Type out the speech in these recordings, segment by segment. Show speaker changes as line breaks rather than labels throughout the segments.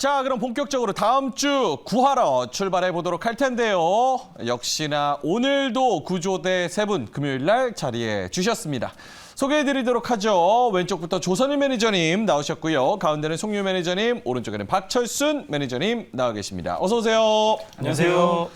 자, 그럼 본격적으로 다음 주 구하러 출발해 보도록 할 텐데요. 역시나 오늘도 구조대 세 분 금요일 날 자리해 주셨습니다. 소개해드리도록 하죠. 왼쪽부터 조선일 매니저님 나오셨고요. 가운데는 송유 매니저님, 오른쪽에는 박철순 매니저님 나와 계십니다. 어서 오세요.
안녕하세요.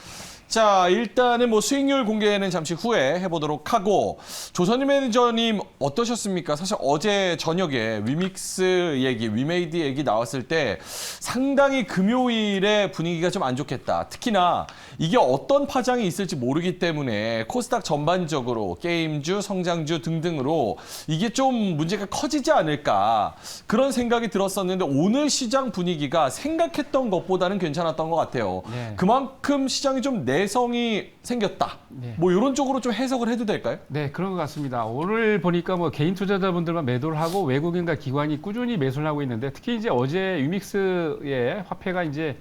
자, 일단은 수익률 공개는 잠시 후에 해보도록 하고, 조선일 매니저님 어떠셨습니까? 사실 어제 저녁에 위믹스 얘기, 위메이드 얘기 나왔을 때 상당히 금요일에 분위기가 좀 안 좋겠다. 특히나 이게 어떤 파장이 있을지 모르기 때문에 코스닥 전반적으로 게임주, 성장주 등등으로 이게 좀 문제가 커지지 않을까 그런 생각이 들었었는데 오늘 시장 분위기가 생각했던 것보다는 괜찮았던 것 같아요.
네.
그만큼 시장이 좀 내성이 생겼다.
네.
이런 쪽으로 좀 해석을 해도 될까요?
네, 그런 것 같습니다. 오늘 보니까 개인 투자자분들만 매도를 하고 외국인과 기관이 꾸준히 매수를 하고 있는데 특히 이제 어제 유믹스의 화폐가 이제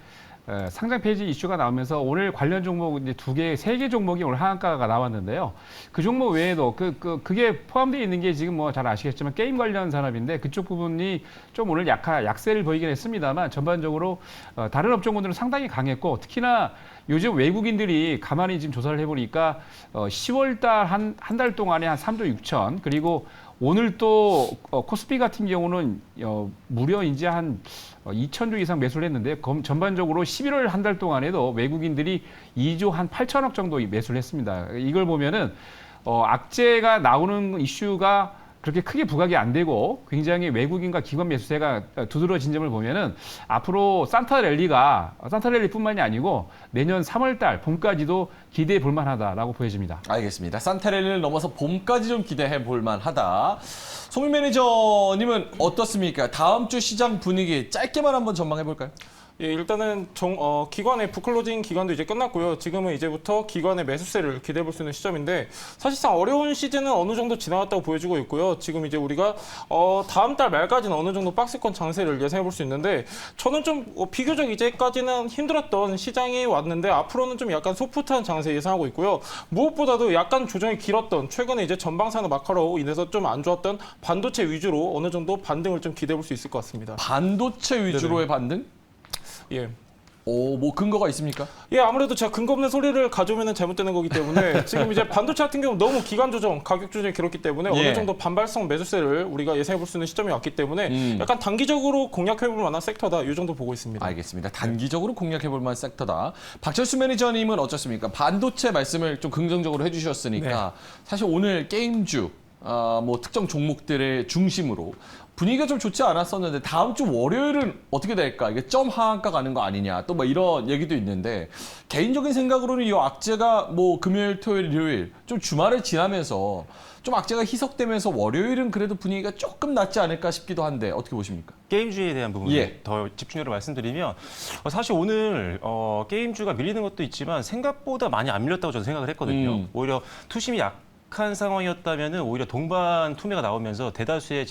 상장 폐지 이슈가 나오면서 오늘 관련 종목 이제 세 개 종목이 오늘 하한가가 나왔는데요. 그 종목 외에도 그게 포함되어 있는 게 지금 잘 아시겠지만 게임 관련 산업인데 그쪽 부분이 좀 오늘 약세를 보이긴 했습니다만 전반적으로 다른 업종군들은 상당히 강했고 특히나 요즘 외국인들이 가만히 지금 조사를 해보니까 10월 달 한 달 동안에 한 3조 6천 그리고 오늘 또 코스피 같은 경우는 무려 이제 한 2천조 이상 매수를 했는데 전반적으로 11월 한 달 동안에도 외국인들이 2조 한 8천억 정도 매수를 했습니다. 이걸 보면은 악재가 나오는 이슈가 그렇게 크게 부각이 안 되고 굉장히 외국인과 기관 매수세가 두드러진 점을 보면은 앞으로 산타 랠리뿐만이 아니고 내년 3월 달 봄까지도 기대해 볼 만하다라고 보여집니다.
알겠습니다. 산타랠리를 넘어서 봄까지 좀 기대해 볼 만하다. 송민 매니저님은 어떻습니까? 다음 주 시장 분위기 짧게만 한번 전망해 볼까요?
예, 일단은 기관의 부클로징 기간도 이제 끝났고요. 지금은 이제부터 기관의 매수세를 기대해 볼 수 있는 시점인데 사실상 어려운 시즌은 어느 정도 지나갔다고 보여지고 있고요. 지금 이제 우리가 다음 달 말까지는 어느 정도 박스권 장세를 예상해 볼 수 있는데 저는 좀 비교적 이제까지는 힘들었던 시장이 왔는데 앞으로는 좀 약간 소프트한 장세 예상하고 있고요. 무엇보다도 약간 조정이 길었던 최근에 이제 전방산업 악화로 인해서 좀 안 좋았던 반도체 위주로 어느 정도 반등을 좀 기대해 볼 수 있을 것 같습니다.
반도체 위주로의 반등?
예.
근거가 있습니까?
예, 아무래도 제가 근거 없는 소리를 가져오면 잘못되는 거기 때문에 지금 이제 반도체 같은 경우 너무 기간 조정, 가격 조정이 길었기 때문에
예.
어느 정도 반발성 매수세를 우리가 예상해 볼 수 있는 시점이 왔기 때문에 약간 단기적으로 공략해 볼 만한 섹터다. 이 정도 보고 있습니다.
알겠습니다. 단기적으로 공략해 볼 만한 섹터다. 박철수 매니저님은 어떻습니까? 반도체 말씀을 좀 긍정적으로 해주셨으니까 사실 오늘 게임주, 특정 종목들의 중심으로 분위기가 좀 좋지 않았었는데 다음 주 월요일은 어떻게 될까? 이게 점 하한가 가는 거 아니냐? 또 이런 얘기도 있는데 개인적인 생각으로는 이 악재가 금요일, 토요일, 일요일 좀 주말을 지나면서 좀 악재가 희석되면서 월요일은 그래도 분위기가 조금 낫지 않을까 싶기도 한데 어떻게 보십니까?
게임주에 대한 부분을
예.
더 집중적으로 말씀드리면 사실 오늘 게임주가 밀리는 것도 있지만 생각보다 많이 안 밀렸다고 저는 생각을 했거든요. 오히려 투심이 약한 상황이었다면 오히려 동반 투매가 나오면서 대다수의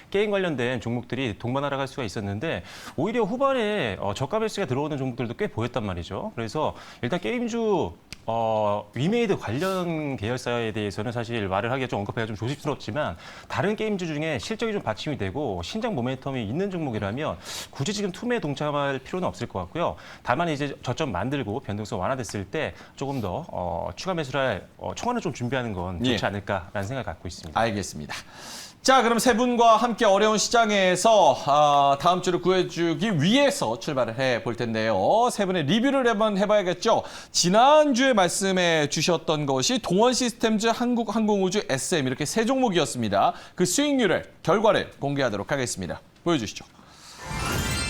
게임 관련된 종목들이 동반 하락할 수가 있었는데 오히려 후반에 저가 매수가 들어오는 종목들도 꽤 보였단 말이죠. 그래서 일단 게임주 위메이드 관련 계열사에 대해서는 사실 말을 하기가 좀 언급하기가 좀 조심스럽지만 다른 게임주 중에 실적이 좀 받침이 되고 신장 모멘텀이 있는 종목이라면 굳이 지금 투매에 동참할 필요는 없을 것 같고요. 다만 이제 저점 만들고 변동성 완화됐을 때 조금 더 추가 매수를 할 총알을 좀 준비하는 건 좋지 않을까라는 생각을 갖고 있습니다.
알겠습니다. 자, 그럼 세 분과 함께 어려운 시장에서 다음 주를 구해주기 위해서 출발을 해볼 텐데요. 세 분의 리뷰를 한번 해봐야겠죠. 지난주에 말씀해 주셨던 것이 동원시스템즈, 한국항공우주, SM 이렇게 세 종목이었습니다. 그 수익률을, 결과를 공개하도록 하겠습니다. 보여주시죠.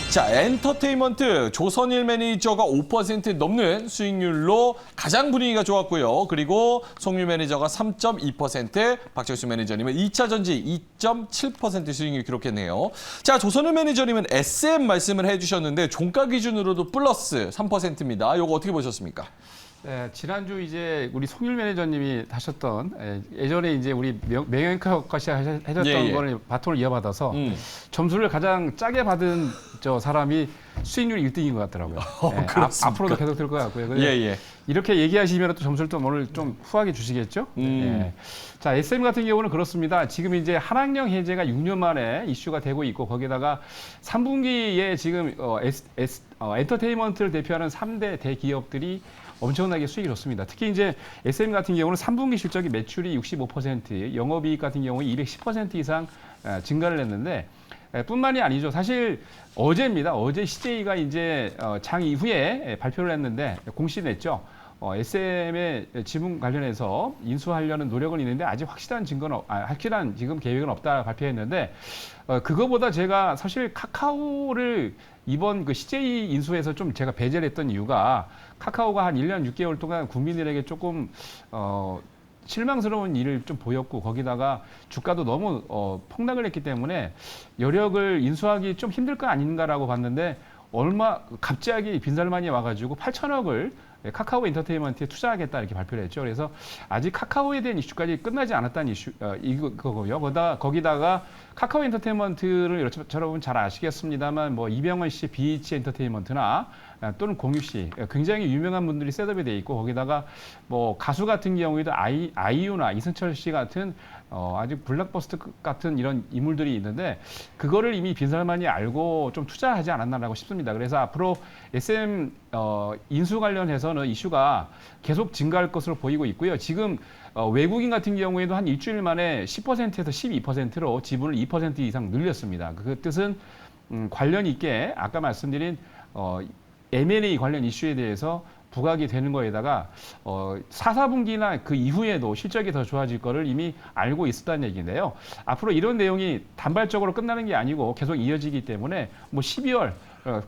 자, 엔터테인먼트 조선일 매니저가 5% 넘는 수익률로 가장 분위기가 좋았고요. 그리고 송유 매니저가 3.2%, 박철수 매니저님은 2차 전지 2.7% 수익률 기록했네요. 자, 조선일 매니저님은 SM 말씀을 해주셨는데 종가 기준으로도 플러스 3%입니다. 이거 어떻게 보셨습니까?
네, 지난주 이제 우리 송율 매니저님이 하셨던 예전에 이제 우리 명예앵커까지 하셨던 거를 바톤을 이어받아서 점수를 가장 짜게 받은 사람이 수익률 1등인 것 같더라고요.
그렇습니까?
앞으로도 계속 될 것 같고요. 이렇게 얘기하시면 또 점수를 또 오늘 좀 후하게 주시겠죠? 예. 자, SM 같은 경우는 그렇습니다. 지금 이제 한학령 해제가 6년 만에 이슈가 되고 있고 거기다가 3분기에 지금 엔터테인먼트를 대표하는 3대 대기업들이 엄청나게 수익이 좋습니다. 특히 이제 SM 같은 경우는 3분기 실적이 매출이 65%, 영업이익 같은 경우에 210% 이상 증가를 했는데 뿐만이 아니죠. 사실 어제입니다. 어제 CJ가 이제 장 이후에 발표를 했는데 공시냈죠. SM의 지분 관련해서 인수하려는 노력은 있는데 아직 확실한 확실한 지금 계획은 없다 발표했는데 그거보다 제가 사실 카카오를 이번 그 CJ 인수에서 좀 제가 배제를 했던 이유가 카카오가 한 1년 6개월 동안 국민들에게 조금 실망스러운 일을 좀 보였고 거기다가 주가도 너무 폭락을 했기 때문에 여력을 인수하기 좀 힘들 거 아닌가라고 봤는데 갑자기 빈살만이 와가지고 8천억을 카카오 엔터테인먼트에 투자하겠다 이렇게 발표를 했죠. 그래서 아직 카카오에 대한 이슈까지 끝나지 않았다는 이거고요. 거기다가 카카오 엔터테인먼트를 여러분 잘 아시겠습니다만 뭐 이병헌 씨 BH 엔터테인먼트나 또는 공유 씨 굉장히 유명한 분들이 셋업이 돼 있고 거기다가 뭐 가수 같은 경우에도 아이유나 이승철 씨 같은 아주 블록버스터 같은 이런 인물들이 있는데 그거를 이미 빈살만이 알고 좀 투자하지 않았나라고 싶습니다. 그래서 앞으로 SM 인수 관련해서는 이슈가 계속 증가할 것으로 보이고 있고요. 지금 외국인 같은 경우에도 한 일주일 만에 10%에서 12%로 지분을 2% 이상 늘렸습니다. 그 뜻은 관련 있게 아까 말씀드린 M&A 관련 이슈에 대해서 부각이 되는 거에다가 4, 4분기나 그 이후에도 실적이 더 좋아질 거를 이미 알고 있었다는 얘기인데요. 앞으로 이런 내용이 단발적으로 끝나는 게 아니고 계속 이어지기 때문에 뭐 12월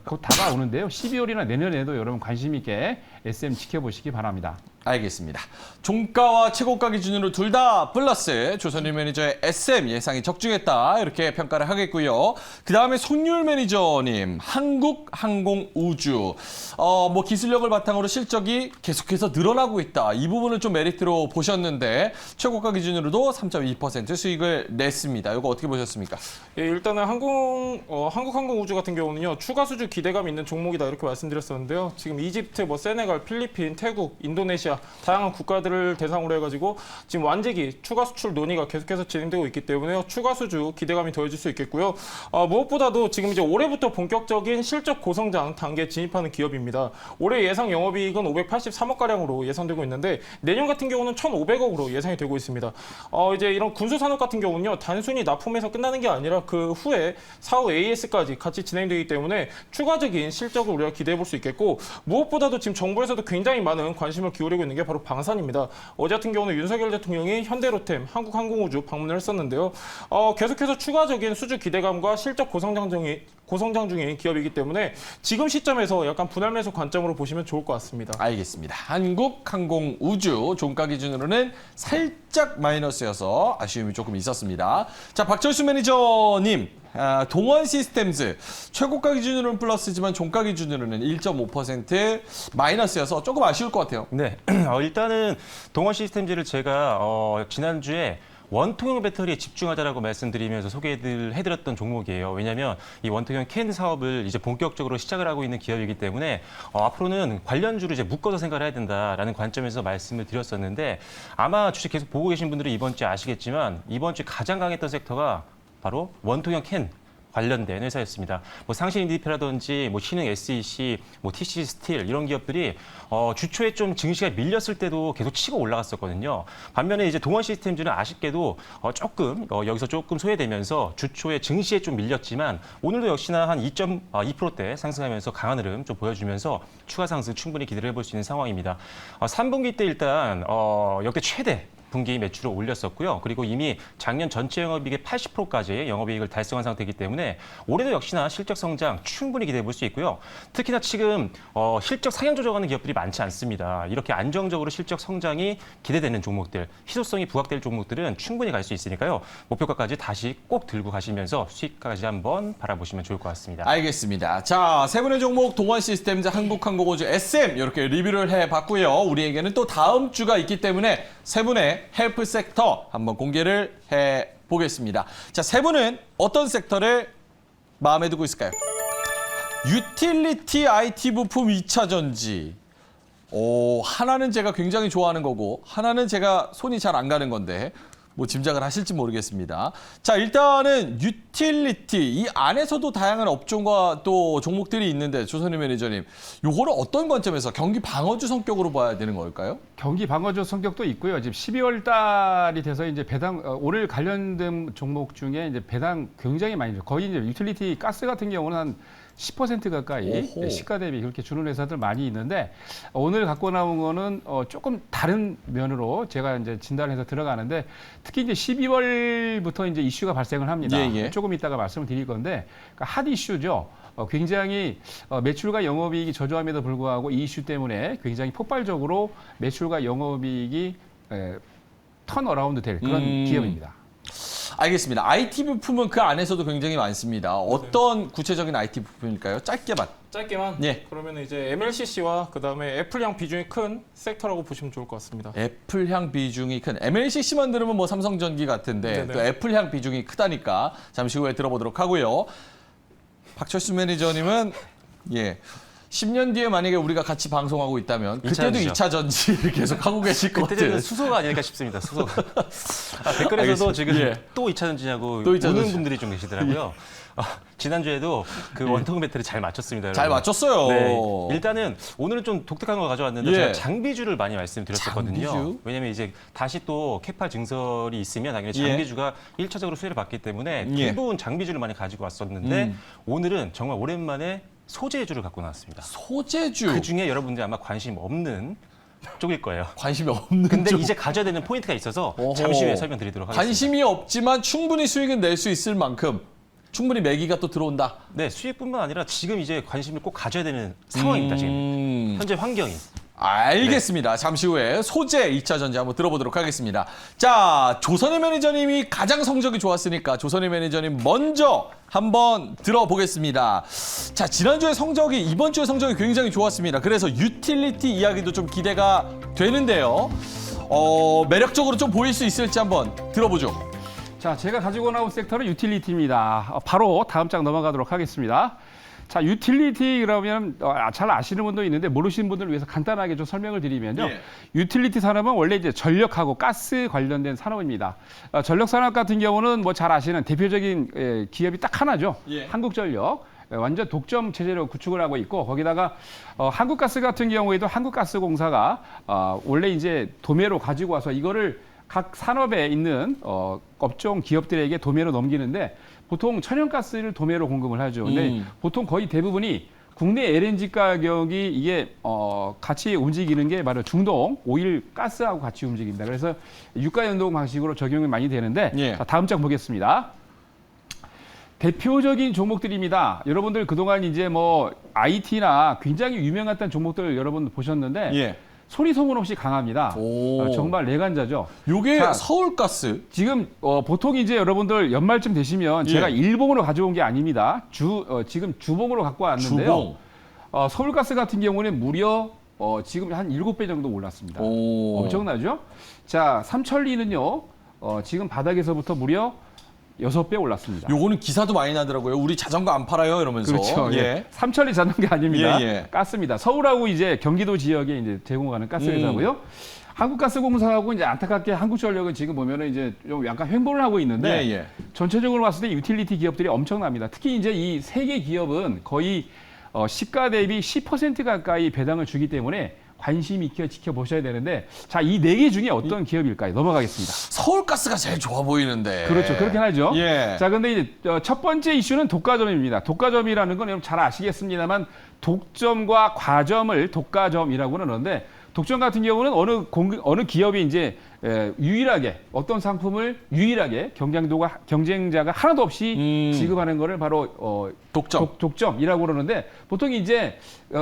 곧 다가오는데요. 12월이나 내년에도 여러분 관심 있게 SM 지켜보시기 바랍니다.
알겠습니다. 종가와 최고가 기준으로 둘 다 플러스 조선일 매니저의 SM 예상이 적중했다 이렇게 평가를 하겠고요. 그 다음에 손율 매니저님 한국항공우주 뭐 기술력을 바탕으로 실적이 계속해서 늘어나고 있다. 이 부분을 좀 메리트로 보셨는데 최고가 기준으로도 3.2% 수익을 냈습니다. 이거 어떻게 보셨습니까?
예, 일단은 한국항공우주 같은 경우는요 추가 수주 기대감 있는 종목이다 이렇게 말씀드렸었는데요. 지금 이집트, 뭐 세네갈, 필리핀, 태국, 인도네시아 다양한 국가들을 대상으로 해가지고 지금 완제기 추가 수출 논의가 계속해서 진행되고 있기 때문에요. 추가 수주 기대감이 더해질 수 있겠고요. 무엇보다도 지금 이제 올해부터 본격적인 실적 고성장 단계에 진입하는 기업입니다. 올해 예상 영업이익은 583억 가량으로 예상되고 있는데 내년 같은 경우는 1,500억으로 예상이 되고 있습니다. 이제 이런 군수산업 같은 경우는요 단순히 납품에서 끝나는 게 아니라 그 후에 사후 AS까지 같이 진행되기 때문에 추가적인 실적을 우리가 기대해 볼 수 있겠고 무엇보다도 지금 정부에서도 굉장히 많은 관심을 기울이고 있는 게 바로 방산입니다. 어제 같은 경우는 윤석열 대통령이 현대로템, 한국항공우주 방문을 했었는데요. 계속해서 추가적인 수주 기대감과 실적 고성장 중인 기업이기 때문에 지금 시점에서 약간 분할 매수 관점으로 보시면 좋을 것 같습니다. 알겠습니다.
한국항공우주 종가 기준으로는 살짝 마이너스여서 아쉬움이 조금 있었습니다. 자, 박철수 매니저님. 동원 시스템즈 최고가 기준으로는 플러스지만 종가 기준으로는 1.5% 마이너스여서 조금 아쉬울 것 같아요.
네, 일단은 동원 시스템즈를 제가 지난주에 원통형 배터리에 집중하자라고 말씀드리면서 소개해드렸던 종목이에요. 왜냐하면 이 원통형 캔 사업을 이제 본격적으로 시작을 하고 있는 기업이기 때문에 앞으로는 관련주를 이제 묶어서 생각을 해야 된다라는 관점에서 말씀을 드렸었는데 아마 주식 계속 보고 계신 분들은 이번 주에 아시겠지만 이번 주에 가장 강했던 섹터가 바로 원통형 캔 관련된 회사였습니다. 뭐 상신 인디피라든지 뭐 신흥 SEC, 뭐 TC 스틸 이런 기업들이 주초에 좀 증시가 밀렸을 때도 계속 치고 올라갔었거든요. 반면에 이제 동원 시스템즈는 아쉽게도 조금 여기서 조금 소외되면서 주초에 증시에 좀 밀렸지만 오늘도 역시나 한 2.2%대 상승하면서 강한 흐름 좀 보여주면서 추가 상승 충분히 기대를 해볼 수 있는 상황입니다. 3분기 때 일단 역대 최대 분기 매출을 올렸었고요. 그리고 이미 작년 전체 영업이익의 80%까지 영업이익을 달성한 상태이기 때문에 올해도 역시나 실적 성장 충분히 기대해 볼 수 있고요. 특히나 지금 실적 상향 조정하는 기업들이 많지 않습니다. 이렇게 안정적으로 실적 성장이 기대되는 종목들, 희소성이 부각될 종목들은 충분히 갈 수 있으니까요. 목표가까지 다시 꼭 들고 가시면서 수익까지 한번 바라보시면 좋을 것 같습니다.
알겠습니다. 자, 세 분의 종목 동원 시스템즈, 한국항공우주, SM 이렇게 리뷰를 해봤고요. 우리에게는 또 다음 주가 있기 때문에 세 분의 헬프 섹터 한번 공개를 해보겠습니다. 자, 세 분은 어떤 섹터를 마음에 두고 있을까요? 유틸리티 IT 부품 2차 전지. 하나는 제가 굉장히 좋아하는 거고 하나는 제가 손이 잘 안 가는 건데 뭐 짐작을 하실지 모르겠습니다. 자, 일단은 유틸리티 이 안에서도 다양한 업종과 또 종목들이 있는데 조선희 매니저님, 요거를 어떤 관점에서 경기 방어주 성격으로 봐야 되는 걸까요?
경기 방어주 성격도 있고요. 지금 12월 달이 돼서 이제 배당 오늘 관련된 종목 중에 이제 배당 굉장히 많이 줘. 거의 이제 유틸리티 가스 같은 경우는 한 10% 가까이
오호.
시가 대비 그렇게 주는 회사들 많이 있는데 오늘 갖고 나온 거는 조금 다른 면으로 제가 이제 진단해서 들어가는데 특히 이제 12월부터 이제 이슈가 발생을 합니다.
예, 예.
조금 이따가 말씀을 드릴 건데 그러니까 핫 이슈죠. 굉장히 매출과 영업이익이 저조함에도 불구하고 이 이슈 때문에 굉장히 폭발적으로 매출과 영업이익이 턴어라운드 될 그런 기업입니다.
알겠습니다. IT 부품은 그 안에서도 굉장히 많습니다. 어떤 구체적인 IT 부품일까요?
짧게만.
예.
그러면 이제 MLCC와 그다음에 애플향 비중이 큰 섹터라고 보시면 좋을 것 같습니다.
애플향 비중이 큰 MLCC만 들으면 뭐 삼성전기 같은데
네네.
또 애플향 비중이 크다니까 잠시 후에 들어보도록 하고요. 박철수 매니저님은 10년 뒤에 만약에 우리가 같이 방송하고 있다면 그때도
전지죠.
2차 전지를 계속 하고 계실 것
그때는
같은.
수소가 아닐까 싶습니다. 수소가. 댓글에서도
알겠습니다.
지금
예.
또 2차 전지냐고
또 2차
우는
전지.
분들이 좀 계시더라고요. 지난주에도 그 원통 배터리 잘 맞췄습니다.
잘
여러분.
맞췄어요.
네, 일단은 오늘은 좀 독특한 거 가져왔는데
예.
제가 장비주를 많이 말씀드렸었거든요.
장비주?
왜냐면 이제 다시 또 캐파 증설이 있으면 당연히
예.
장비주가 1차적으로 수혜를 받기 때문에
예.
대부분 장비주를 많이 가지고 왔었는데 오늘은 정말 오랜만에 소재주를 갖고 나왔습니다.
소재주.
그 중에 여러분들이 아마 관심 없는 쪽일 거예요.
관심이 없는
근데
쪽.
이제 가져야 되는 포인트가 있어서
어허.
잠시 후에 설명드리도록 하겠습니다.
관심이 없지만 충분히 수익은 낼 수 있을 만큼 충분히 매기가 또 들어온다.
네, 수익뿐만 아니라 지금 이제 관심을 꼭 가져야 되는 상황입니다. 지금 현재 환경이.
알겠습니다. 잠시 후에 소재 2차 전지 한번 들어보도록 하겠습니다. 자, 조선희 매니저님이 가장 성적이 좋았으니까 조선희 매니저님 먼저 한번 들어보겠습니다. 자, 지난주에 성적이 이번 주에 성적이 굉장히 좋았습니다. 그래서 유틸리티 이야기도 좀 기대가 되는데요. 매력적으로 좀 보일 수 있을지 한번 들어보죠.
자, 제가 가지고 나온 섹터는 유틸리티입니다. 바로 다음 장 넘어가도록 하겠습니다. 자, 유틸리티 그러면 잘 아시는 분도 있는데 모르시는 분들을 위해서 간단하게 좀 설명을 드리면요.
예.
유틸리티 산업은 원래 이제 전력하고 가스 관련된 산업입니다. 전력 산업 같은 경우는 뭐 잘 아시는 대표적인 기업이 딱 하나죠.
예.
한국전력. 완전 독점 체제로 구축을 하고 있고 거기다가 한국가스 같은 경우에도 한국가스공사가 원래 이제 도매로 가지고 와서 이거를 각 산업에 있는 업종 기업들에게 도매로 넘기는데 보통 천연가스를 도매로 공급을 하죠. 근데 보통 거의 대부분이 국내 LNG 가격이 이게 같이 움직이는 게 바로 중동 오일 가스하고 같이 움직입니다. 그래서 유가 연동 방식으로 적용이 많이 되는데
예.
자, 다음 장 보겠습니다. 대표적인 종목들입니다. 여러분들 그동안 이제 뭐 IT나 굉장히 유명했던 종목들 여러분 보셨는데
예.
소리 소문 없이 강합니다.
오.
정말 내간자죠.
요게
자,
서울가스.
지금 보통 이제 여러분들 연말쯤 되시면 제가
예.
일봉으로 가져온 게 아닙니다. 지금 주봉으로 갖고 왔는데요.
주봉.
서울가스 같은 경우는 무려 지금 한 7배 정도 올랐습니다.
오.
엄청나죠? 자, 삼천리는요. 지금 바닥에서부터 무려 6배 올랐습니다.
요거는 기사도 많이 나더라고요. 우리 자전거 안 팔아요 이러면서.
그렇죠. 예.
예.
삼천리 자전거 아닙니다.
예, 예.
가스입니다. 서울하고 이제 경기도 지역에 이제 제공하는 가스 회사고요. 한국가스공사하고 이제 안타깝게 한국전력은 지금 보면은 이제 좀 약간 횡보를 하고 있는데
예.
전체적으로 봤을 때 유틸리티 기업들이 엄청납니다. 특히 이제 이 세 개 기업은 거의 시가 대비 10% 가까이 배당을 주기 때문에 관심 있게 지켜보셔야 되는데 자, 이 네 개 중에 어떤 기업일까요? 넘어가겠습니다.
서울가스가 제일 좋아 보이는데.
그렇죠. 그렇긴 하죠.
예.
자, 근데 이제 첫 번째 이슈는 독과점입니다. 독과점이라는 건 여러분 잘 아시겠습니다만 독점과 과점을 독과점이라고 그러는데 독점 같은 경우는 어느 기업이 이제 유일하게 어떤 상품을 유일하게 경쟁자가 하나도 없이 지급하는 거를 바로
독점.
독점이라고 그러는데 보통 이제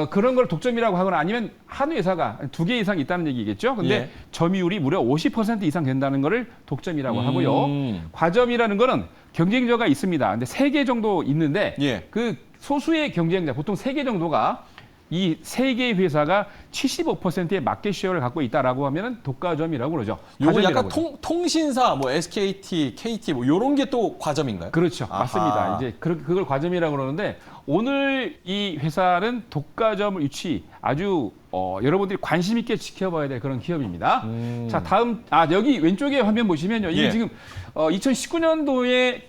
그런 걸 독점이라고 하거나 아니면 한 회사가 2개 이상 있다는 얘기겠죠. 근데
예.
점유율이 무려 50% 이상 된다는 거를 독점이라고 하고요. 과점이라는 거는 경쟁자가 있습니다. 근데 3개 정도 있는데
예.
그 소수의 경쟁자 보통 3개 정도가 이 세 개의 회사가 75%의 마켓 쉐어를 갖고 있다라고 하면은 독과점이라고 그러죠.
요거
과점이라고
약간
그러죠.
통신사 뭐 SKT, KT 뭐 요런 게 또 과점인가요?
그렇죠.
아하.
맞습니다. 이제 그걸 과점이라고 그러는데 오늘 이 회사는 독과점을 유치 아주 여러분들이 관심 있게 지켜봐야 될 그런 기업입니다. 자, 다음 여기 왼쪽에 화면 보시면요. 이게
예.
지금 2019년도에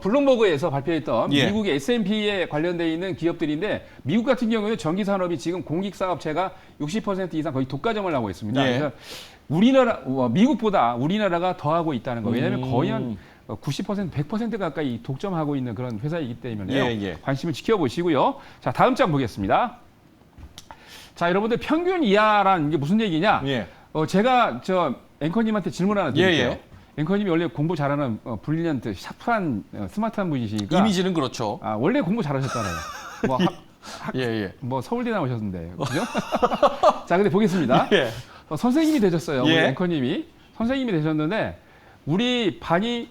블룸버그에서 발표했던
예.
미국의 S&P에 관련돼 있는 기업들인데 미국 같은 경우에 전기 산업이 지금 공익 사업체가 60% 이상 거의 독과점을 하고 있습니다.
예.
그래서 미국보다 우리나라가 더 하고 있다는 거예요. 왜냐하면 거의 한 90%, 100% 가까이 독점하고 있는 그런 회사이기 때문에요.
예.
관심을 지켜보시고요. 자, 다음 장 보겠습니다. 자, 여러분들 평균 이하란 게 무슨 얘기냐?
예.
제가 앵커님한테 질문 하나 드릴게요.
예.
앵커님이 원래 공부 잘하는 브릴리언트, 샤프한 스마트한 분이시니까
이미지는 그렇죠.
원래 공부 잘하셨잖아요. 뭐,
예.
뭐 서울대 나오셨는데 그죠? 자, 근데 보겠습니다.
예.
선생님이 되셨어요. 우리
예.
앵커님이 선생님이 되셨는데 우리 반이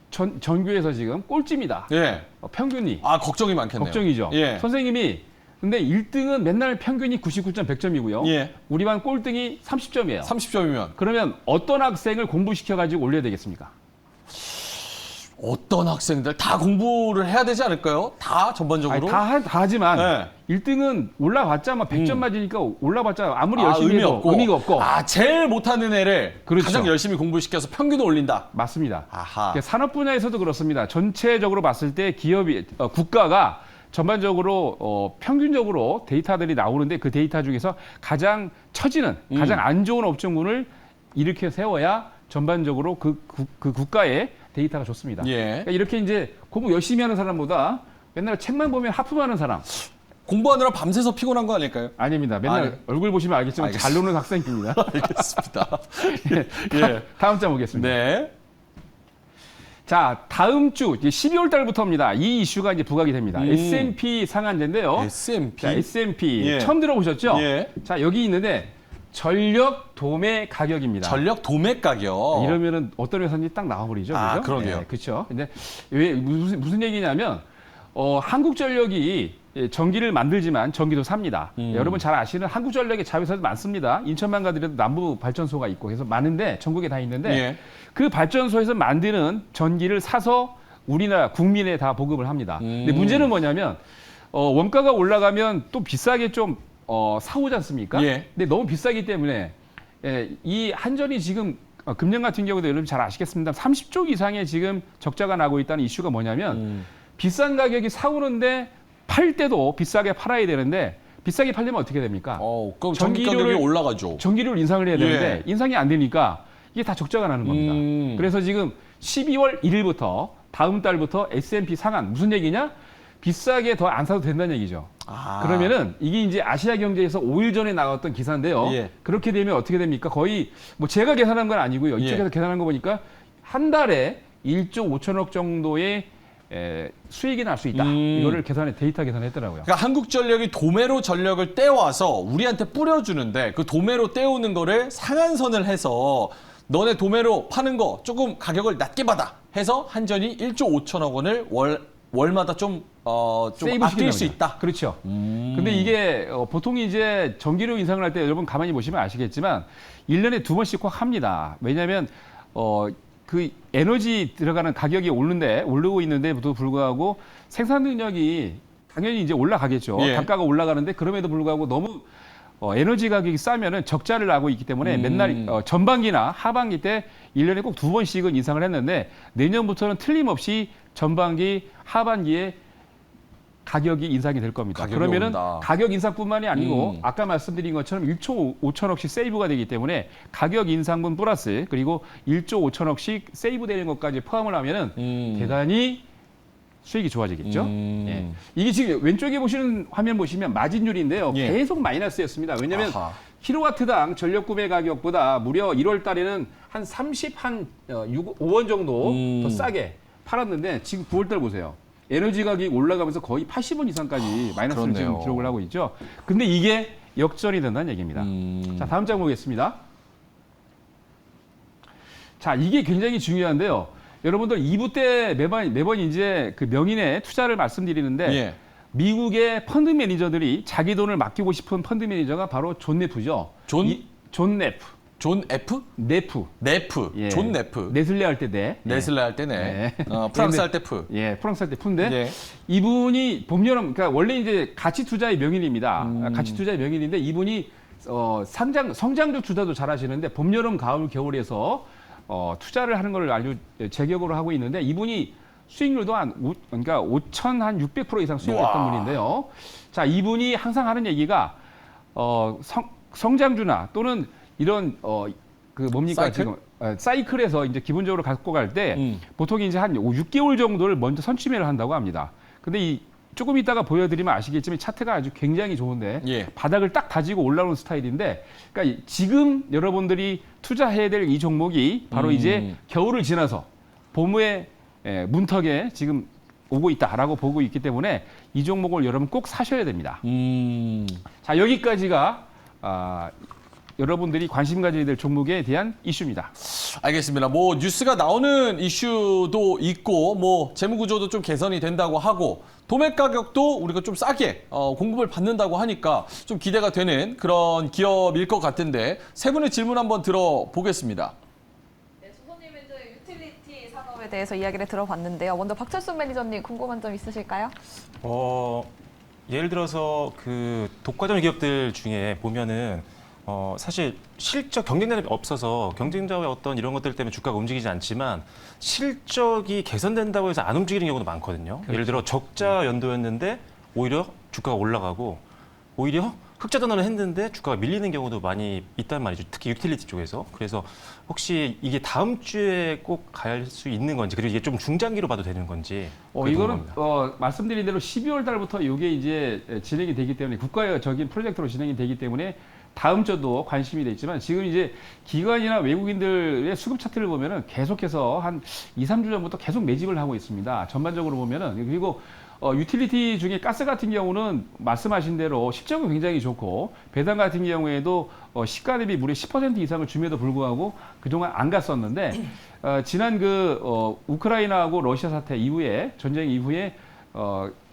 전교에서 지금 꼴찌입니다.
예.
평균이
걱정이 많겠네요.
걱정이죠.
예.
선생님이 근데 1등은 맨날 평균이 99점 100점이고요.
예.
우리 반 꼴등이 30점이에요.
30점이면
그러면 어떤 학생을 공부시켜 가지고 올려야 되겠습니까?
어떤 학생들 다 공부를 해야 되지 않을까요? 다 전반적으로?
다 하지만
네.
1등은 올라봤자 100점 맞으니까 올라봤자 아무리 열심히 해도 의미가 없고.
제일 못하는 애를
그렇죠.
가장 열심히 공부시켜서 평균을 올린다.
맞습니다.
아하.
산업 분야에서도 그렇습니다. 전체적으로 봤을 때 기업이 국가가 전반적으로 평균적으로 데이터들이 나오는데 그 데이터 중에서 가장 처지는 가장 안 좋은 업종군을 이렇게 세워야 전반적으로 그 국가의 데이터가 좋습니다.
예.
그러니까 이렇게 이제 공부 열심히 하는 사람보다 맨날 책만 보면 하품하는 사람
공부하느라 밤새서 피곤한 거 아닐까요?
아닙니다. 맨날
아니.
얼굴 보시면 알겠지만 잘 노는 학생입니다.
알겠습니다.
예. 다음 장 보겠습니다.
네.
자, 다음 주 이제 12월 달부터입니다. 이 이슈가 이제 부각이 됩니다. S&P 상한제인데요.
S&P.
자, S&P
예.
처음 들어보셨죠?
예.
자, 여기 있는데 전력 도매 가격입니다.
전력 도매 가격.
이러면은 어떤 회사인지 딱 나와버리죠.
아,
그죠?
그러게요.
네, 그렇죠. 근데 왜 무슨 얘기냐면 한국전력이 전기를 만들지만 전기도 삽니다. 여러분 잘 아시는 한국전력의 자회사도 많습니다. 인천만 가더라도 남부 발전소가 있고 그래서 많은데 전국에 다 있는데
예.
그 발전소에서 만드는 전기를 사서 우리나라 국민에 다 보급을 합니다. 근데 문제는 뭐냐면 원가가 올라가면 또 비싸게 좀 사오지 않습니까?
예.
근데 너무 비싸기 때문에 이 한전이 지금 금년 같은 경우도 여러분 잘 아시겠습니다. 30조 이상의 지금 적자가 나고 있다는 이슈가 뭐냐면 비싼 가격이 사오는데 팔 때도 비싸게 팔아야 되는데 비싸게 팔려면 어떻게 됩니까?
그럼 전기 가격이 올라가죠.
전기료를 인상을 해야 되는데
예.
인상이 안 되니까 이게 다 적자가 나는 겁니다. 그래서 지금 12월 1일부터 다음 달부터 S&P 상한 무슨 얘기냐? 비싸게 더 안 사도 된다는 얘기죠. 그러면은 이게 이제 아시아 경제에서 5일 전에 나왔던 기사인데요.
예.
그렇게 되면 어떻게 됩니까? 거의 뭐 제가 계산한 건 아니고요. 이쪽에서
예.
계산한 거 보니까 한 달에 1조 5천억 정도의 수익이 날 수 있다. 이거를 데이터 계산했더라고요.
그러니까 한국전력이 도매로 전력을 떼와서 우리한테 뿌려주는데 그 도매로 떼오는 거를 상한선을 해서 너네 도매로 파는 거 조금 가격을 낮게 받아 해서 한전이 1조 5천억 원을 월마다 좀 아낄 수 있다.
그렇죠. 근데 이게 보통 이제 전기료 인상을 할 때 여러분 가만히 보시면 아시겠지만 1년에 2번씩 꼭 합니다. 왜냐하면 그 에너지 들어가는 가격이 오르고 있는데도 불구하고 생산 능력이 당연히 이제 올라가겠죠.
예.
단가가 올라가는데 그럼에도 불구하고 너무 에너지 가격이 싸면은 적자를 나고 있기 때문에 맨날 전반기나 하반기 때 1년에 꼭 2번씩은 인상을 했는데 내년부터는 틀림없이 전반기, 하반기에 가격이 인상이 될 겁니다.
가격이
그러면은
온다.
가격 인상뿐만이 아니고 아까 말씀드린 것처럼 1조 5천억씩 세이브가 되기 때문에 가격 인상분 플러스 그리고 1조 5천억씩 세이브되는 것까지 포함을 하면은 대단히 수익이 좋아지겠죠. 예. 이게 지금 왼쪽에 보시는 화면 보시면 마진율인데요.
예.
계속 마이너스였습니다. 왜냐하면
아하.
킬로와트당 전력 구매 가격보다 무려 1월 달에는 한 5원 정도 더 싸게 팔았는데 지금 9월 달 보세요. 에너지 가격이 올라가면서 거의 80원 이상까지 마이너스를
그렇네요.
지금 기록을 하고 있죠. 근데 이게 역전이 된다는 얘기입니다. 자, 다음 장 보겠습니다. 자, 이게 굉장히 중요한데요. 여러분들 2부 때 매번 이제 그 명인의 투자를 말씀드리는데
예.
미국의 펀드 매니저들이 자기 돈을 맡기고 싶은 펀드 매니저가 바로 존 네프죠. 존 네프.
존 F?
네프.
네프.
예.
존 네프.
네슬레 할 때 네.
네슬레 할 때네.
네.
프랑스 할 때 프.
예, 프랑스 할 때 푼데
예.
이분이 봄, 여름, 그러니까 원래 이제 가치 투자의 명인입니다. 가치 투자의 명인인데 이분이 성장주 투자도 잘 하시는데 봄, 여름, 가을, 겨울에서 투자를 하는 걸 아주 제격으로 하고 있는데 이분이 수익률도 그러니까 5,600% 이상 수익을
와.
했던 분인데요. 자, 이분이 항상 하는 얘기가 성장주나 또는 이런 그 뭡니까
사이클?
지금 사이클에서 이제 기본적으로 갖고 갈 때 보통 이제 한 6개월 정도를 먼저 선취매를 한다고 합니다. 근데 조금 이따가 보여드리면 아시겠지만 차트가 아주 굉장히 좋은데
예.
바닥을 딱 다지고 올라오는 스타일인데 그러니까 지금 여러분들이 투자해야 될 이 종목이 바로 이제 겨울을 지나서 봄의 문턱에 지금 오고 있다라고 보고 있기 때문에 이 종목을 여러분 꼭 사셔야 됩니다. 자, 여기까지가 여러분들이 관심 가져야 될 종목에 대한 이슈입니다.
알겠습니다. 뭐 뉴스가 나오는 이슈도 있고 뭐 재무 구조도 좀 개선이 된다고 하고 도매 가격도 우리가 좀 싸게 공급을 받는다고 하니까 좀 기대가 되는 그런 기업일 것 같은데 세 분의 질문 한번 들어보겠습니다.
네, 조선님은 이제 유틸리티 산업에 대해서 이야기를 들어봤는데요. 먼저 박철순 매니저님 궁금한 점 있으실까요?
예를 들어서 그 독과점 기업들 중에 보면은 사실 실적 경쟁력이 없어서 경쟁자의 어떤 이런 것들 때문에 주가가 움직이지 않지만 실적이 개선된다고 해서 안 움직이는 경우도 많거든요. 예를 들어 적자 연도였는데 오히려 주가가 올라가고 오히려 흑자 전환을 했는데 주가가 밀리는 경우도 많이 있단 말이죠. 특히 유틸리티 쪽에서. 그래서 혹시 이게 다음 주에 꼭 갈 수 있는 건지 그리고 이게 좀 중장기로 봐도 되는 건지.
이거는 말씀드린 대로 12월 달부터 이게 이제 진행이 되기 때문에 국가적인 프로젝트로 진행이 되기 때문에 다음 주도 관심이 돼 있지만 지금 이제 기관이나 외국인들의 수급 차트를 보면은 계속해서 한 2, 3주 전부터 계속 매집을 하고 있습니다. 전반적으로 보면은 그리고 유틸리티 중에 가스 같은 경우는 말씀하신 대로 실적은 굉장히 좋고 배당 같은 경우에도 시가 대비 무려 10% 이상을 줌에도 불구하고 그동안 안 갔었는데 지난 우크라이나하고 러시아 사태 이후에 전쟁 이후에